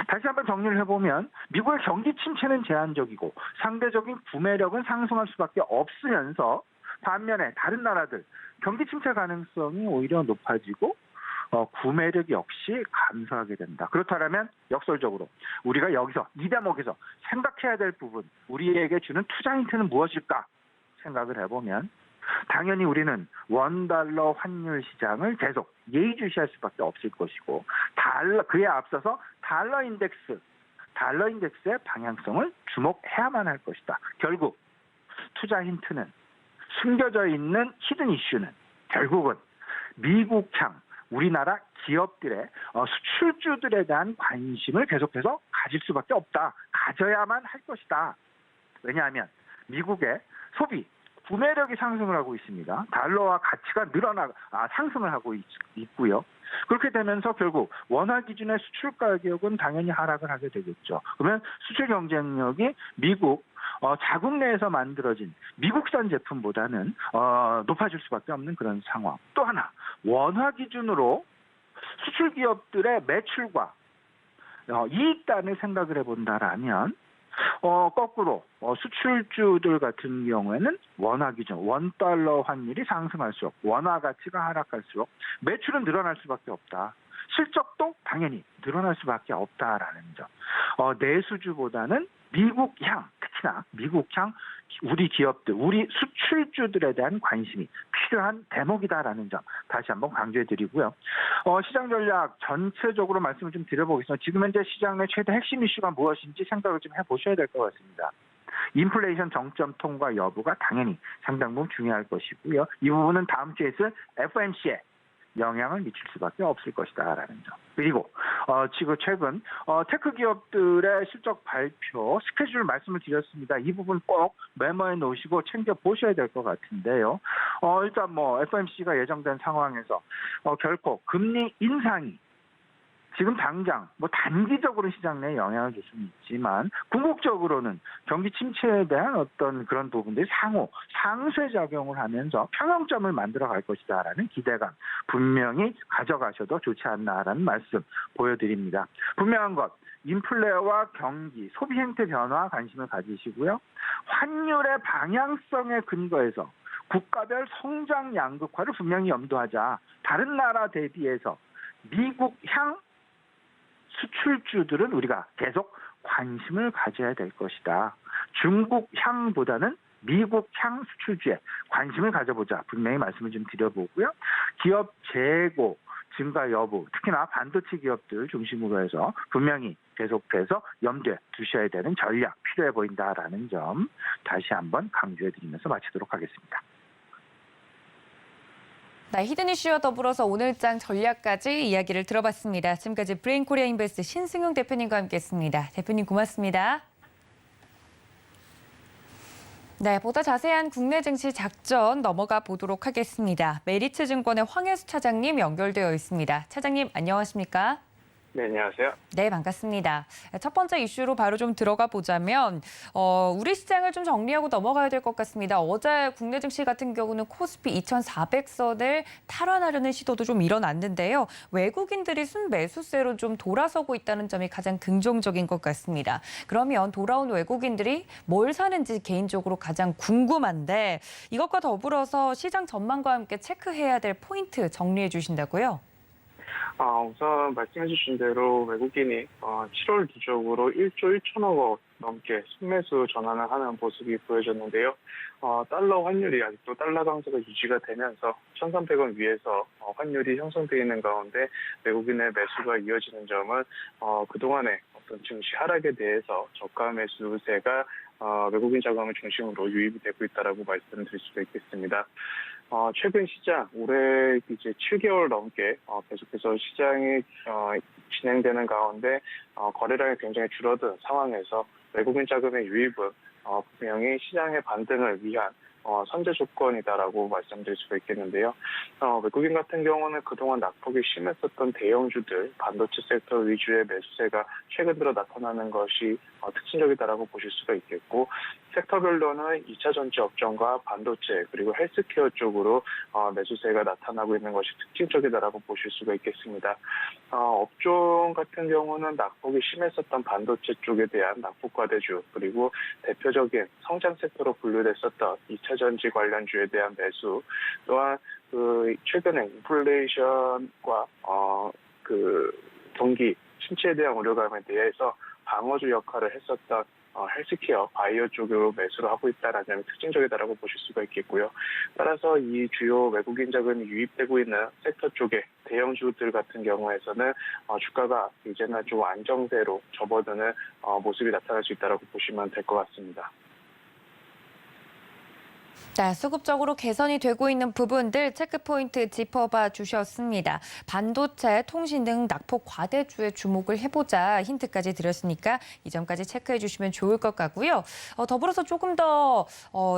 [SPEAKER 3] 다시 한번 정리를 해보면 미국의 경기 침체는 제한적이고 상대적인 구매력은 상승할 수밖에 없으면서 반면에 다른 나라들 경기 침체 가능성이 오히려 높아지고 구매력 역시 감소하게 된다. 그렇다면 역설적으로 우리가 여기서 이 대목에서 생각해야 될 부분 우리에게 주는 투자 힌트는 무엇일까 생각을 해보면 당연히 우리는 원달러 환율 시장을 계속 예의주시할 수밖에 없을 것이고 그에 앞서서 달러 인덱스의 방향성을 주목해야만 할 것이다. 결국 투자 힌트는 숨겨져 있는 히든 이슈는 결국은 미국향 우리나라 기업들의 수출주들에 대한 관심을 계속해서 가질 수밖에 없다. 가져야만 할 것이다. 왜냐하면 미국의 소비 구매력이 상승을 하고 있습니다. 달러와 가치가 상승을 하고 있고요. 그렇게 되면서 결국 원화 기준의 수출 가격은 당연히 하락을 하게 되겠죠. 그러면 수출 경쟁력이 미국 자국 내에서 만들어진 미국산 제품보다는 높아질 수밖에 없는 그런 상황. 또 하나 원화 기준으로 수출 기업들의 매출과 이익단을 생각을 해본다라면 거꾸로 수출주들 같은 경우에는 원화 기준, 원달러 환율이 상승할수록 원화 가치가 하락할수록 매출은 늘어날 수밖에 없다. 실적도 당연히 늘어날 수밖에 없다라는 점. 내수주보다는 미국향, 특히나 미국향 우리 기업들, 우리 수출주들에 대한 관심이 필요한 대목이다라는 점 다시 한번 강조해드리고요. 시장 전략 전체적으로 말씀을 좀 드려보겠습니다. 지금 현재 시장 내 최대 핵심 이슈가 무엇인지 생각을 좀 해보셔야 될 것 같습니다. 인플레이션 정점 통과 여부가 당연히 상당 부분 중요할 것이고요. 이 부분은 다음 주에 있을 FOMC의 영향을 미칠 수밖에 없을 것이다라는 점. 그리고 지금 최근 테크 기업들의 실적 발표 스케줄 말씀을 드렸습니다. 이 부분 꼭 메모해 놓으시고 챙겨 보셔야 될 것 같은데요. 일단 FOMC가 예정된 상황에서 결코 금리 인상이 지금 당장 단기적으로 시장 내에 영향을 줄 수는 있지만 궁극적으로는 경기 침체에 대한 어떤 그런 부분들이 상쇄 작용을 하면서 평형점을 만들어 갈 것이다라는 기대감 분명히 가져가셔도 좋지 않나라는 말씀 보여드립니다. 분명한 것 인플레와 경기, 소비 행태 변화 관심을 가지시고요. 환율의 방향성에 근거해서 국가별 성장 양극화를 분명히 염두하자. 다른 나라 대비해서 미국향 수출주들은 우리가 계속 관심을 가져야 될 것이다. 중국향보다는 미국향 수출주에 관심을 가져보자. 분명히 말씀을 좀 드려보고요. 기업 재고 증가 여부, 특히나 반도체 기업들 중심으로 해서 분명히 계속해서 염두에 두셔야 되는 전략 필요해 보인다라는 점 다시 한번 강조해드리면서 마치도록 하겠습니다.
[SPEAKER 1] 네, 히든 이슈와 더불어서 오늘장 전략까지 이야기를 들어봤습니다. 지금까지 브레인 코리아 인베스트 신승용 대표님과 함께했습니다. 대표님 고맙습니다. 네, 보다 자세한 국내 증시 작전 넘어가 보도록 하겠습니다. 메리츠증권의 황혜수 차장님 연결되어 있습니다. 차장님 안녕하십니까?
[SPEAKER 4] 네, 안녕하세요.
[SPEAKER 1] 네, 반갑습니다. 첫 번째 이슈로 바로 좀 들어가 보자면 우리 시장을 좀 정리하고 넘어가야 될 것 같습니다. 어제 국내 증시 같은 경우는 코스피 2,400선을 탈환하려는 시도도 좀 일어났는데요. 외국인들이 순매수세로 좀 돌아서고 있다는 점이 가장 긍정적인 것 같습니다. 그러면 돌아온 외국인들이 뭘 사는지 개인적으로 가장 궁금한데 이것과 더불어서 시장 전망과 함께 체크해야 될 포인트 정리해 주신다고요?
[SPEAKER 4] 우선 말씀해 주신 대로 외국인이 7월 누적으로 1조 1천억 원 넘게 순매수 전환을 하는 모습이 보여졌는데요. 달러 환율이 아직도 달러 강세가 유지가 되면서 1,300원 위에서 환율이 형성되어 있는 가운데 외국인의 매수가 이어지는 점은 그동안의 어떤 증시 하락에 대해서 저가 매수세가 외국인 자금을 중심으로 유입이 되고 있다라고 말씀드릴 수가 있겠습니다. 최근 시장 올해 이제 7개월 넘게 계속해서 시장이 진행되는 가운데 거래량이 굉장히 줄어든 상황에서 외국인 자금의 유입은 분명히 시장의 반등을 위한 선제 조건이다라고 말씀드릴 수가 있겠는데요. 외국인 같은 경우는 그동안 낙폭이 심했었던 대형주들, 반도체 섹터 위주의 매수세가 최근 들어 나타나는 것이 특징적이다라고 보실 수가 있겠고, 섹터별로는 2차 전지 업종과 반도체 그리고 헬스케어 쪽으로 매수세가 나타나고 있는 것이 특징적이다라고 보실 수가 있겠습니다. 업종 같은 경우는 낙폭이 심했었던 반도체 쪽에 대한 낙폭 과대주 그리고 대표적인 성장 섹터로 분류됐었던 2차 전지 관련주에 대한 매수, 또한 최근에 인플레이션과 경기 침체에 대한 우려감에 대해서 방어주 역할을 했었던 헬스케어, 바이오 쪽으로 매수를 하고 있다는 점이 특징적이다라고 보실 수가 있겠고요. 따라서 이 주요 외국인 자금이 유입되고 있는 섹터 쪽의 대형주들 같은 경우에서는 주가가 이제는 좀 안정세로 접어드는 모습이 나타날 수 있다라고 보시면 될 것 같습니다.
[SPEAKER 1] 네, 수급적으로 개선이 되고 있는 부분들 체크포인트 짚어봐 주셨습니다. 반도체, 통신 등 낙폭 과대주에 주목을 해보자 힌트까지 드렸으니까 이 점까지 체크해 주시면 좋을 것 같고요. 더불어서 조금 더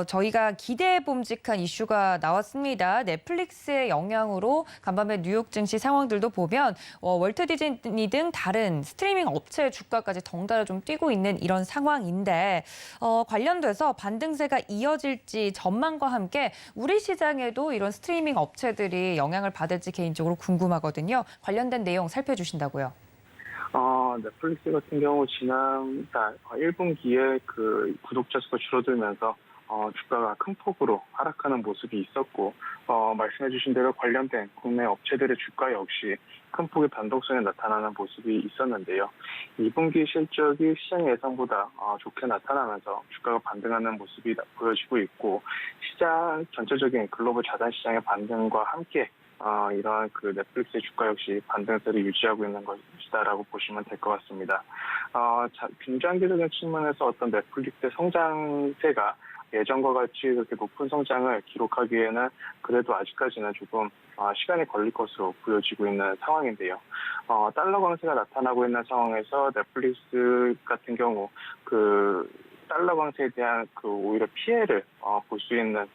[SPEAKER 1] 저희가 기대해 봄직한 이슈가 나왔습니다. 넷플릭스의 영향으로 간밤에 뉴욕 증시 상황들도 보면 월트 디즈니 등 다른 스트리밍 업체의 주가까지 덩달아 좀 뛰고 있는 이런 상황인데 관련돼서 반등세가 이어질지 전망과 함께 우리 시장에도 이런 스트리밍 업체들이 영향을 받을지 개인적으로 궁금하거든요. 관련된 내용 살펴주신다고요.
[SPEAKER 4] 넷플릭스 같은 경우 지난달 1분기에 그 구독자 수가 줄어들면서 주가가 큰 폭으로 하락하는 모습이 있었고, 말씀해 주신 대로 관련된 국내 업체들의 주가 역시 큰 폭의 변동성이 나타나는 모습이 있었는데요. 2분기 실적이 시장 예상보다 좋게 나타나면서 주가가 반등하는 모습이 보여지고 있고, 시장 전체적인 글로벌 자산 시장의 반등과 함께 이러한 그 넷플릭스의 주가 역시 반등세를 유지하고 있는 것이다라고 보시면 될 것 같습니다. 중장기적인 측면에서 어떤 넷플릭스의 성장세가 예전과 같이 그렇게 높은 성장을 기록하기에는 그래도 아직까지는 조금 시간이 걸릴 것으로 보여지고 있는 상황인데요. 달러 강세가 나타나고 있는 상황에서 넷플릭스 같은 경우 그 달러 강세에 대한 그 오히려 피해를 볼 수 있는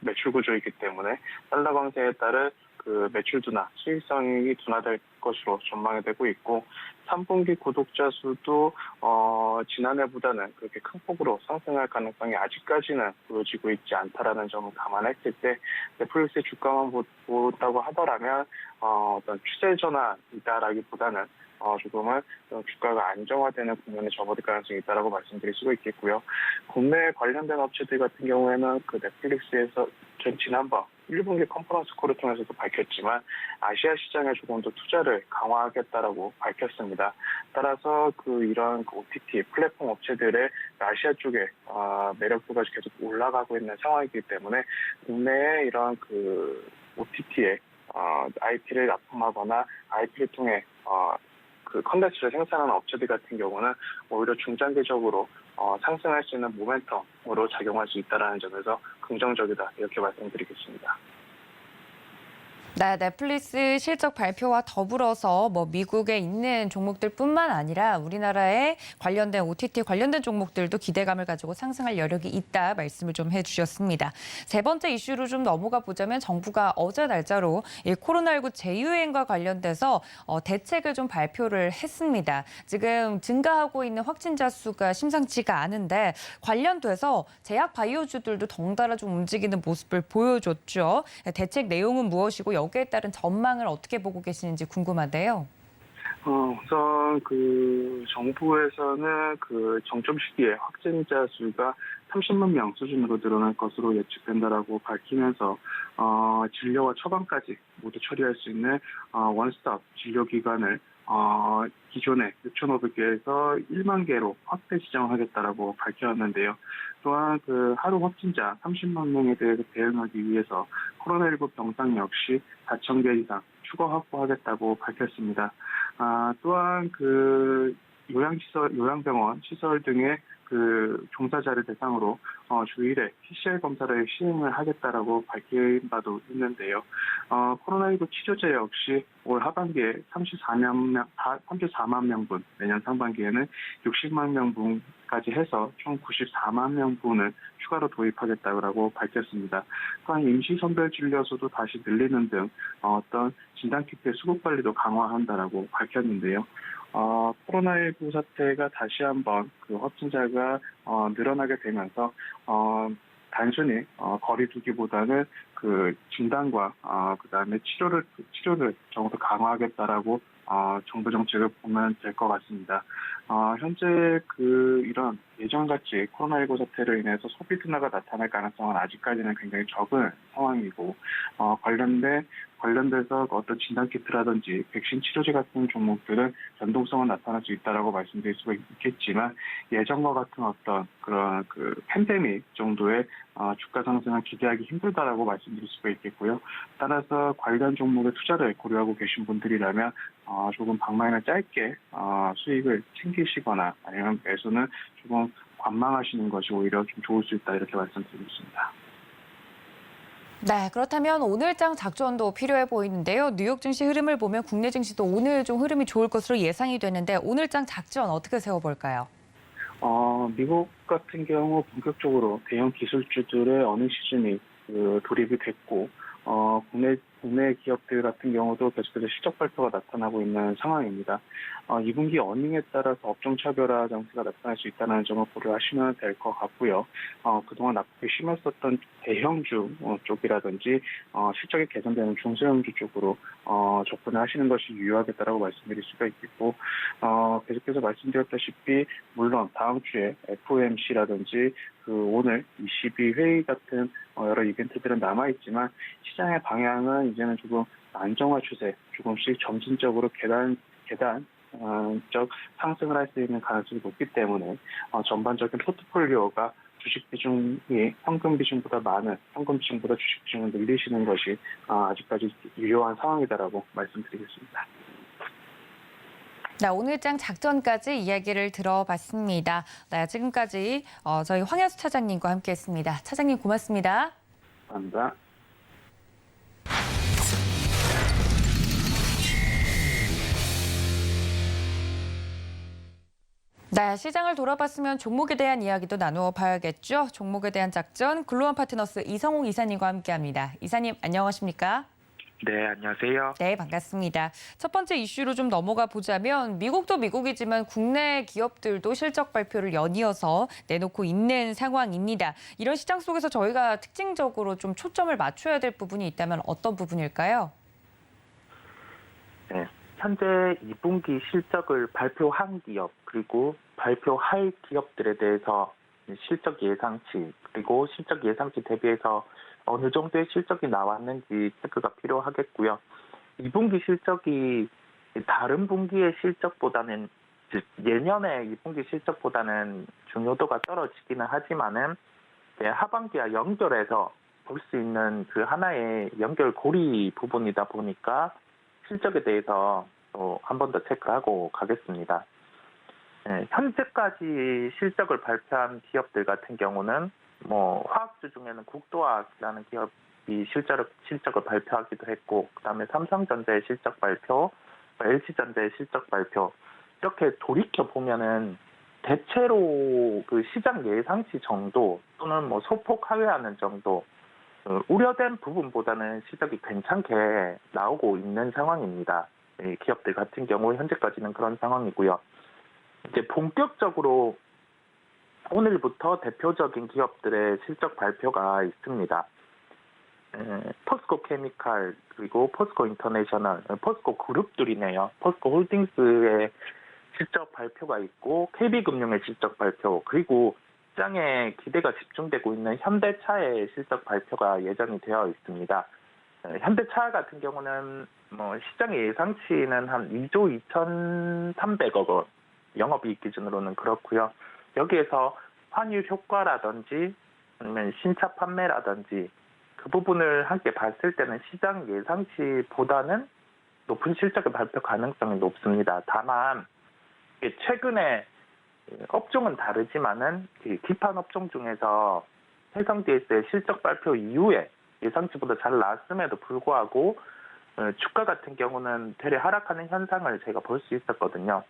[SPEAKER 4] 매출 구조이기 때문에 달러 강세에 따른 그 매출 둔화, 수익성이 둔화될 것으로 전망이 되고 있고 3분기 구독자 수도 지난해보다는 그렇게 큰 폭으로 상승할 가능성이 아직까지는 보여지고 있지 않다라는 점을 감안했을 때 넷플릭스의 주가만 본다고 하더라면 어떤 추세 전환이다라기보다는 조금은 주가가 안정화되는 국면에 접어들 가능성이 있다라고 말씀드릴 수가 있겠고요. 국내 관련된 업체들 같은 경우에는 그 넷플릭스에서 지난번 1분기 컨퍼런스 콜을 통해서도 밝혔지만 아시아 시장에 조금 더 투자를 강화하겠다라고 밝혔습니다. 따라서 이런 OTT 플랫폼 업체들의 아시아 쪽에 매력도가 계속 올라가고 있는 상황이기 때문에 국내에 이런 OTT에 IP를 납품하거나 IP를 통해 컨텐츠를 생산하는 업체들 같은 경우는 오히려 중장기적으로 상승할 수 있는 모멘텀으로 작용할 수 있다는 점에서 긍정적이다 이렇게 말씀드리겠습니다.
[SPEAKER 1] 네, 넷플릭스 실적 발표와 더불어서 미국에 있는 종목들뿐만 아니라 우리나라에 관련된 OTT 관련된 종목들도 기대감을 가지고 상승할 여력이 있다 말씀을 좀 해주셨습니다. 세 번째 이슈로 좀 넘어가 보자면 정부가 어제 날짜로 이 코로나19 재유행과 관련돼서 대책을 좀 발표를 했습니다. 지금 증가하고 있는 확진자 수가 심상치가 않은데 관련돼서 제약 바이오주들도 덩달아 좀 움직이는 모습을 보여줬죠. 대책 내용은 무엇이고 여기에 따른 전망을 어떻게 보고 계시는지 궁금한데요.
[SPEAKER 4] 우선 정부에서는 정점 시기에 확진자 수가 30만 명 수준으로 늘어날 것으로 예측된다라고 밝히면서 진료와 처방까지 모두 처리할 수 있는 원스톱 진료 기관을 기존에 6,500개에서 1만 개로 확대 지정하겠다라고 밝혔는데요. 또한 하루 확진자 30만 명에 대해서 대응하기 위해서 코로나19 병상 역시 4,000개 이상 추가 확보하겠다고 밝혔습니다. 또한 요양병원 시설 등의 종사자를 대상으로 주일에 PCR 검사를 시행을 하겠다라고 밝힌 바도 있는데요. 코로나19 치료제 역시 올 하반기에 34만 명분, 내년 상반기에는 60만 명분까지 해서 총 94만 명분을 추가로 도입하겠다고 밝혔습니다. 또한 임시선별진료소도 다시 늘리는 등 어떤 진단키트의 수급 관리도 강화한다라고 밝혔는데요. 코로나19 사태가 다시 한번 확진자가 늘어나게 되면서 단순히 거리두기보다는 진단과 그다음에 치료를 조금 더 강화하겠다라고 정부 정책을 보면 될 것 같습니다. 현재 이런 예전같이 코로나19 사태로 인해서 소비 둔화가 나타날 가능성은 아직까지는 굉장히 적은 상황이고 관련돼서 어떤 진단키트라든지 백신 치료제 같은 종목들은 변동성은 나타날 수 있다라고 말씀드릴 수가 있겠지만 예전과 같은 어떤 그런 팬데믹 정도의 주가 상승을 기대하기 힘들다라고 말씀드릴 수가 있겠고요. 따라서 관련 종목에 투자를 고려하고 계신 분들이라면 조금 방망이를 짧게 수익을 챙기시거나 아니면 매수는 조금 관망하시는 것이 오히려 좀 좋을 수 있다 이렇게 말씀드리겠습니다.
[SPEAKER 1] 네, 그렇다면 오늘장 작전도 필요해 보이는데요. 뉴욕 증시 흐름을 보면 국내 증시도 오늘 좀 흐름이 좋을 것으로 예상이 되는데 오늘장 작전 어떻게 세워볼까요?
[SPEAKER 4] 미국 같은 경우 본격적으로 대형 기술주들의 어느 시즌이 돌입이 됐고 국내 기업들 같은 경우도 계속해서 실적 발표가 나타나고 있는 상황입니다. 2분기 어닝에 따라서 업종 차별화 장세가 나타날 수 있다는 점을 고려하시면 될 것 같고요. 그동안 낙폭이 심했었던 대형주 쪽이라든지 실적이 개선되는 중소형주 쪽으로 접근을 하시는 것이 유효하겠다라고 말씀드릴 수가 있겠고 계속해서 말씀드렸다시피 물론 다음 주에 FOMC라든지 오늘 22회의 같은 여러 이벤트들은 남아있지만 시장의 방향은 이제는 조금 안정화 추세, 조금씩 점진적으로 계단적 상승을 할 수 있는 가능성이 높기 때문에 전반적인 포트폴리오가 주식 비중이 현금 비중보다 많은 현금 비중보다 주식 비중을 늘리시는 것이 아직까지 유효한 상황이다라고 말씀드리겠습니다.
[SPEAKER 1] 네, 오늘장 작전까지 이야기를 들어봤습니다. 네, 지금까지 저희 황현수 차장님과 함께했습니다. 차장님 고맙습니다.
[SPEAKER 3] 감사합니다.
[SPEAKER 1] 네, 시장을 돌아봤으면 종목에 대한 이야기도 나누어 봐야겠죠. 종목에 대한 작전, 글로원 파트너스 이성웅 이사님과 함께합니다. 이사님 안녕하십니까?
[SPEAKER 5] 네, 안녕하세요.
[SPEAKER 1] 네, 반갑습니다. 첫 번째 이슈로 좀 넘어가 보자면 미국도 미국이지만 국내 기업들도 실적 발표를 연이어서 내놓고 있는 상황입니다. 이런 시장 속에서 저희가 특징적으로 좀 초점을 맞춰야 될 부분이 있다면 어떤 부분일까요?
[SPEAKER 5] 네, 현재 2분기 실적을 발표한 기업 그리고 발표할 기업들에 대해서 실적 예상치 그리고 실적 예상치 대비해서 어느 정도의 실적이 나왔는지 체크가 필요하겠고요. 2분기 실적이 다른 분기의 실적보다는 즉 예년의 2분기 실적보다는 중요도가 떨어지기는 하지만은 하반기와 연결해서 볼 수 있는 그 하나의 연결고리 부분이다 보니까 실적에 대해서 한 번 더 체크하고 가겠습니다. 네, 현재까지 실적을 발표한 기업들 같은 경우는 화학주 중에는 국도화학이라는 기업이 실적을 발표하기도 했고, 그다음에 삼성전자의 실적 발표, LG전자의 실적 발표 이렇게 돌이켜 보면은 대체로 그 시장 예상치 정도 또는 소폭 하회하는 정도 우려된 부분보다는 실적이 괜찮게 나오고 있는 상황입니다. 기업들 같은 경우 현재까지는 그런 상황이고요. 이제 본격적으로 오늘부터 대표적인 기업들의 실적 발표가 있습니다. 포스코 케미칼 그리고 포스코 인터내셔널, 포스코 그룹들이네요. 포스코 홀딩스의 실적 발표가 있고 KB금융의 실적 발표 그리고 시장에 기대가 집중되고 있는 현대차의 실적 발표가 예정이 되어 있습니다. 현대차 같은 경우는 시장의 예상치는 한 2조 2,300억 원, 영업이익 기준으로는 그렇고요. 여기에서 환율 효과라든지 아니면 신차 판매라든지 그 부분을 함께 봤을 때는 시장 예상치보다는 높은 실적을 발표 가능성이 높습니다. 다만 최근에 업종은 다르지만은 기판 업종 중에서 해성DS의 실적 발표 이후에 예상치보다 잘 나왔음에도 불구하고 주가 같은 경우는 되레 하락하는 현상을 제가 볼 수 있었거든요.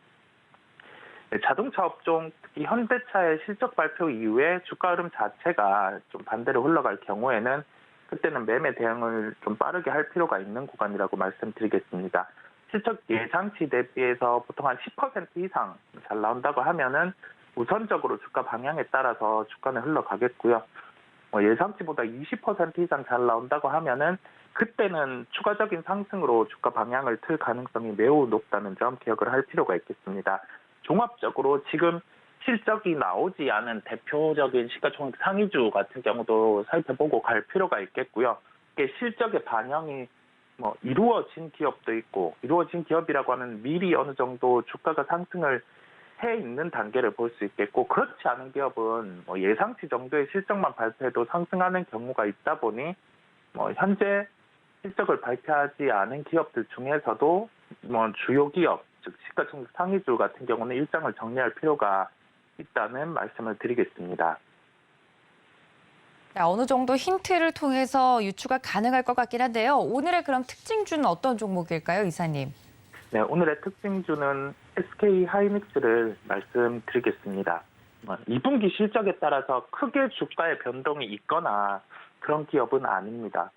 [SPEAKER 5] 자동차 업종, 특히 현대차의 실적 발표 이후에 주가 흐름 자체가 좀 반대로 흘러갈 경우에는 그때는 매매 대응을 좀 빠르게 할 필요가 있는 구간이라고 말씀드리겠습니다. 실적 예상치 대비해서 보통 한 10% 이상 잘 나온다고 하면은 우선적으로 주가 방향에 따라서 주가는 흘러가겠고요. 예상치보다 20% 이상 잘 나온다고 하면은 그때는 추가적인 상승으로 주가 방향을 틀 가능성이 매우 높다는 점 기억을 할 필요가 있겠습니다. 종합적으로 지금 실적이 나오지 않은 대표적인 시가총액 상위주 같은 경우도 살펴보고 갈 필요가 있겠고요. 이게 실적의 반영이 이루어진 기업도 있고, 이루어진 기업이라고 하면 미리 어느 정도 주가가 상승을 해 있는 단계를 볼 수 있겠고, 그렇지 않은 기업은 예상치 정도의 실적만 발표해도 상승하는 경우가 있다 보니 현재 실적을 발표하지 않은 기업들 중에서도 주요 기업, 즉 시가총액 상위주 같은 경우는 일정을 정리할 필요가 있다는 말씀을 드리겠습니다.
[SPEAKER 1] 네, 어느 정도 힌트를 통해서 유추가 가능할 것 같긴 한데요. 오늘의 그럼 특징주는 어떤 종목일까요, 이사님?
[SPEAKER 5] 네, 오늘의 특징주는 SK 하이닉스를 말씀드리겠습니다. 2분기 실적에 따라서 크게 주가의 변동이 있거나 그런 기업은 아닙니다.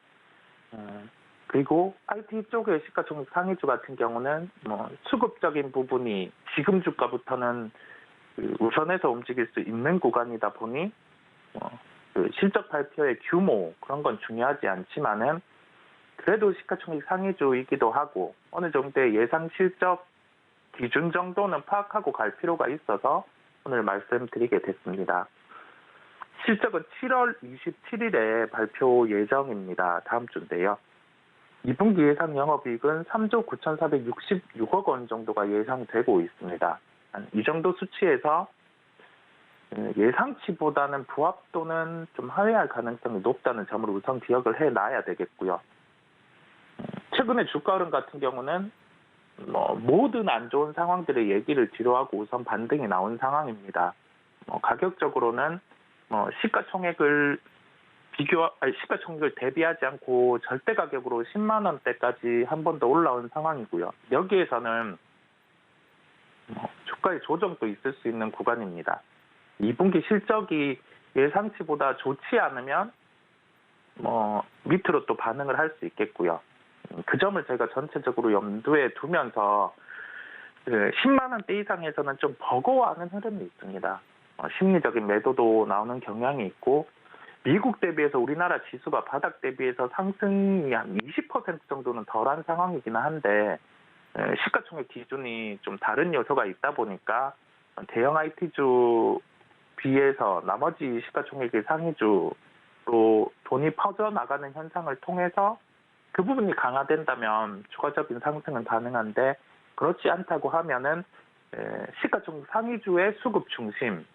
[SPEAKER 5] 그리고 IT 쪽의 시가총액 상위주 같은 경우는 수급적인 부분이 지금 주가부터는 우선해서 움직일 수 있는 구간이다 보니 그 실적 발표의 규모 그런 건 중요하지 않지만은 그래도 시가총액 상위주이기도 하고 어느 정도의 예상 실적 기준 정도는 파악하고 갈 필요가 있어서 오늘 말씀드리게 됐습니다. 실적은 7월 27일에 발표 예정입니다. 다음 주인데요. 2분기 예상 영업이익은 3조 9,466억 원 정도가 예상되고 있습니다. 이 정도 수치에서 예상치보다는 부합 또는 좀 하회할 가능성이 높다는 점을 우선 기억을 해놔야 되겠고요. 최근에 주가 흐름 같은 경우는 모든 안 좋은 상황들의 얘기를 뒤로하고 우선 반등이 나온 상황입니다. 가격적으로는 시가총액을 시가총액을 대비하지 않고 절대 가격으로 10만 원대까지 한 번 더 올라온 상황이고요. 여기에서는 주가의 조정도 있을 수 있는 구간입니다. 2분기 실적이 예상치보다 좋지 않으면 밑으로 또 반응을 할 수 있겠고요. 그 점을 저희가 전체적으로 염두에 두면서 10만 원대 이상에서는 좀 버거워하는 흐름이 있습니다. 심리적인 매도도 나오는 경향이 있고 미국 대비해서 우리나라 지수가 바닥 대비해서 상승이 한 20% 정도는 덜한 상황이긴 한데 시가총액 기준이 좀 다른 요소가 있다 보니까 대형 IT주 비해서 나머지 시가총액의 상위주로 돈이 퍼져나가는 현상을 통해서 그 부분이 강화된다면 추가적인 상승은 가능한데 그렇지 않다고 하면은 시가총액 상위주의 수급 중심,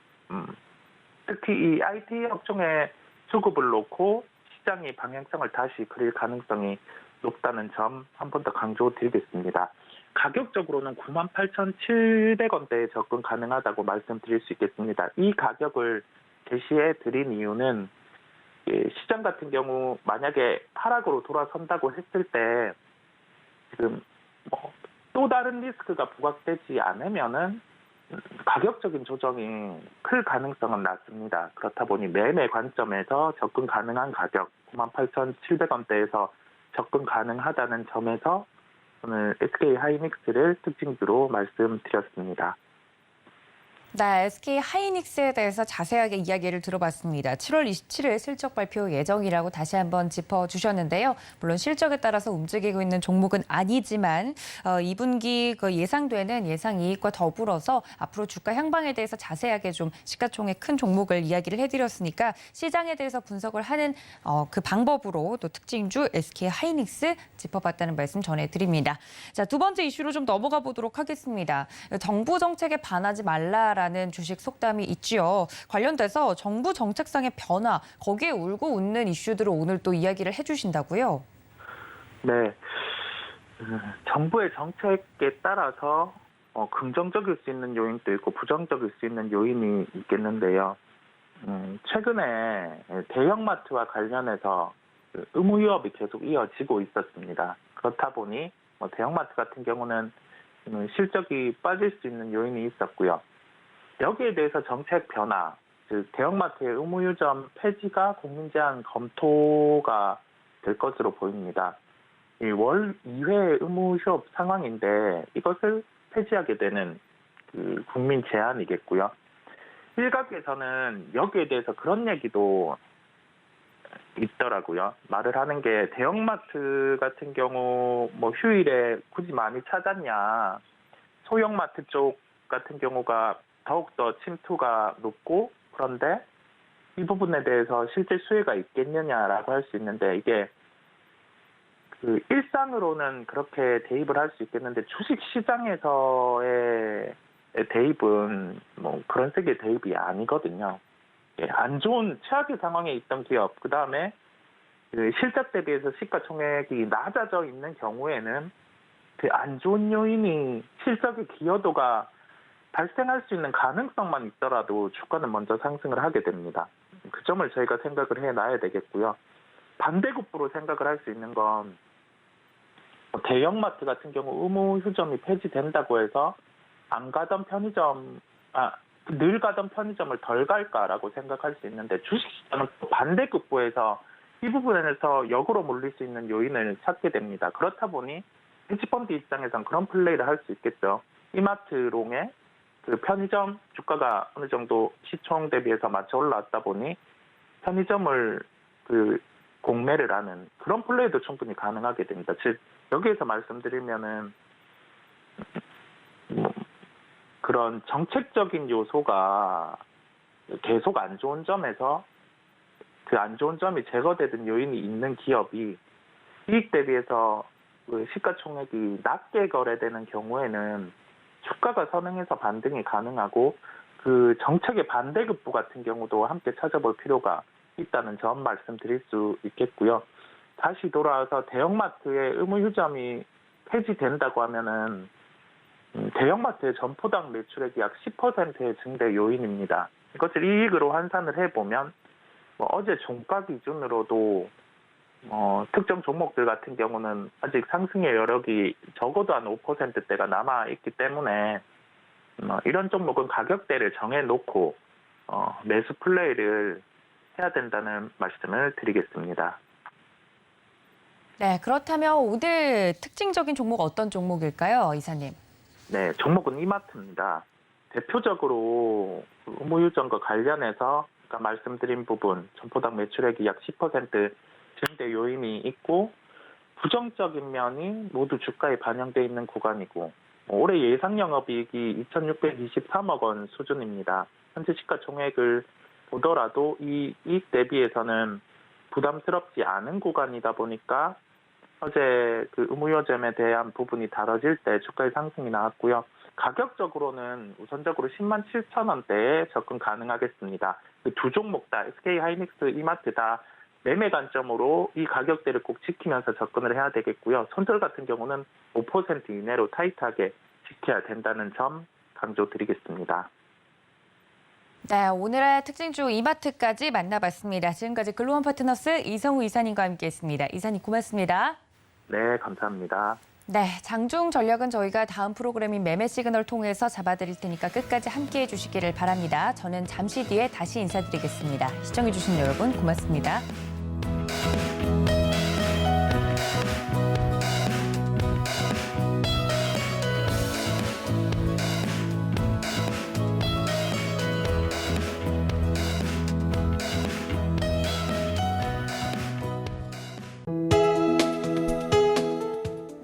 [SPEAKER 5] 특히 이 IT 업종의 수급을 놓고 시장이 방향성을 다시 그릴 가능성이 높다는 점 한 번 더 강조드리겠습니다. 가격적으로는 98,700원대에 접근 가능하다고 말씀드릴 수 있겠습니다. 이 가격을 제시해 드린 이유는 시장 같은 경우 만약에 하락으로 돌아선다고 했을 때 지금 또 다른 리스크가 부각되지 않으면은 가격적인 조정이 클 가능성은 낮습니다. 그렇다 보니 매매 관점에서 접근 가능한 가격 98,700원대에서 접근 가능하다는 점에서 오늘 SK 하이닉스를 특징주로 말씀드렸습니다.
[SPEAKER 1] 네, SK 하이닉스에 대해서 자세하게 이야기를 들어봤습니다. 7월 27일 실적 발표 예정이라고 다시 한번 짚어주셨는데요. 물론 실적에 따라서 움직이고 있는 종목은 아니지만 2분기 그 예상되는 예상 이익과 더불어서 앞으로 주가 향방에 대해서 자세하게 좀 시가총액 큰 종목을 이야기를 해드렸으니까 시장에 대해서 분석을 하는 그 방법으로 또 특징주 SK 하이닉스 짚어봤다는 말씀 전해드립니다. 자, 두 번째 이슈로 좀 넘어가 보도록 하겠습니다. 정부 정책에 반하지 말라라는 주식 속담이 있지요. 관련돼서 정부 정책상의 변화, 거기에 울고 웃는 이슈들을 오늘 또 이야기를 해주신다고요?
[SPEAKER 5] 네, 정부의 정책에 따라서 긍정적일 수 있는 요인도 있고 부정적일 수 있는 요인이 있겠는데요. 최근에 대형마트와 관련해서 의무 유업이 계속 이어지고 있었습니다. 그렇다 보니 대형마트 같은 경우는 실적이 빠질 수 있는 요인이 있었고요. 여기에 대해서 정책 변화, 즉 대형마트의 의무유점 폐지가 국민제한 검토가 될 것으로 보입니다. 월 2회 의무휴업 상황인데 이것을 폐지하게 되는 그 국민 제한이겠고요. 일각에서는 여기에 대해서 그런 얘기도 있더라고요. 말을 하는 게 대형마트 같은 경우 휴일에 굳이 많이 찾았냐, 소형마트 쪽 같은 경우가 더욱더 침투가 높고 그런데 이 부분에 대해서 실제 수혜가 있겠느냐라고 할 수 있는데 이게 그 일상으로는 그렇게 대입을 할 수 있겠는데 주식 시장에서의 대입은 그런 색의 대입이 아니거든요. 안 좋은 최악의 상황에 있던 기업, 그 다음에 실적 대비해서 시가총액이 낮아져 있는 경우에는 그 안 좋은 요인이 실적의 기여도가 발생할 수 있는 가능성만 있더라도 주가는 먼저 상승을 하게 됩니다. 그 점을 저희가 생각을 해놔야 되겠고요. 반대급부로 생각을 할 수 있는 건 대형마트 같은 경우 의무 휴점이 폐지된다고 해서 늘 가던 편의점을 덜 갈까라고 생각할 수 있는데 주식시장은 반대급부에서 이 부분에서 역으로 몰릴 수 있는 요인을 찾게 됩니다. 그렇다 보니 헤지펀드 입장에선 그런 플레이를 할 수 있겠죠. 이마트롱의 그 편의점 주가가 어느 정도 시총 대비해서 맞춰 올라왔다 보니 편의점을 공매를 하는 그런 플레이도 충분히 가능하게 됩니다. 즉 여기에서 말씀드리면은 그런 정책적인 요소가 계속 안 좋은 점에서 그 안 좋은 점이 제거되는 요인이 있는 기업이 이익 대비해서 그 시가총액이 낮게 거래되는 경우에는 주가가 선행해서 반등이 가능하고 그 정책의 반대급부 같은 경우도 함께 찾아볼 필요가 있다는 점 말씀드릴 수 있겠고요. 다시 돌아와서 대형마트의 의무 휴점이 폐지된다고 하면은 대형마트의 점포당 매출액이 약 10%의 증대 요인입니다. 이것을 이익으로 환산을 해보면 어제 종가 기준으로도 특정 종목들 같은 경우는 아직 상승의 여력이 적어도 한 5%대가 남아있기 때문에 이런 종목은 가격대를 정해놓고 매수 플레이를 해야 된다는 말씀을 드리겠습니다.
[SPEAKER 1] 네, 그렇다면 오늘 특징적인 종목 어떤 종목일까요, 이사님?
[SPEAKER 5] 네, 종목은 이마트입니다. 대표적으로 의무유전과 관련해서 아까 말씀드린 부분, 점포당 매출액이 약 10% 증대 요인이 있고 부정적인 면이 모두 주가에 반영돼 있는 구간이고 올해 예상 영업이익이 2,623억 원 수준입니다. 현재 시가총액을 보더라도 이 이익 대비해서는 부담스럽지 않은 구간이다 보니까 어제 그 의무요점에 대한 부분이 다뤄질 때 주가의 상승이 나왔고요. 가격적으로는 우선적으로 10만 7천 원대에 접근 가능하겠습니다. 그 두 종목 다 SK 하이닉스, 이마트 다 매매 관점으로 이 가격대를 꼭 지키면서 접근을 해야 되겠고요. 손절 같은 경우는 5% 이내로 타이트하게 지켜야 된다는 점 강조드리겠습니다.
[SPEAKER 1] 네, 오늘의 특징주 이마트까지 만나봤습니다. 지금까지 글로원 파트너스 이성우 이사님과 함께했습니다. 이사님 고맙습니다.
[SPEAKER 5] 네, 감사합니다.
[SPEAKER 1] 네, 장중 전략은 저희가 다음 프로그램인 매매 시그널 통해서 잡아드릴 테니까 끝까지 함께해 주시기를 바랍니다. 저는 잠시 뒤에 다시 인사드리겠습니다. 시청해주신 여러분 고맙습니다.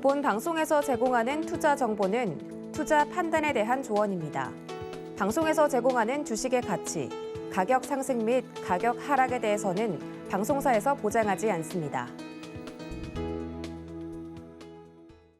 [SPEAKER 6] 본 방송에서 제공하는 투자 정보는 투자 판단에 대한 조언입니다. 방송에서 제공하는 주식의 가치, 가격 상승 및 가격 하락에 대해서는 방송사에서 보장하지 않습니다.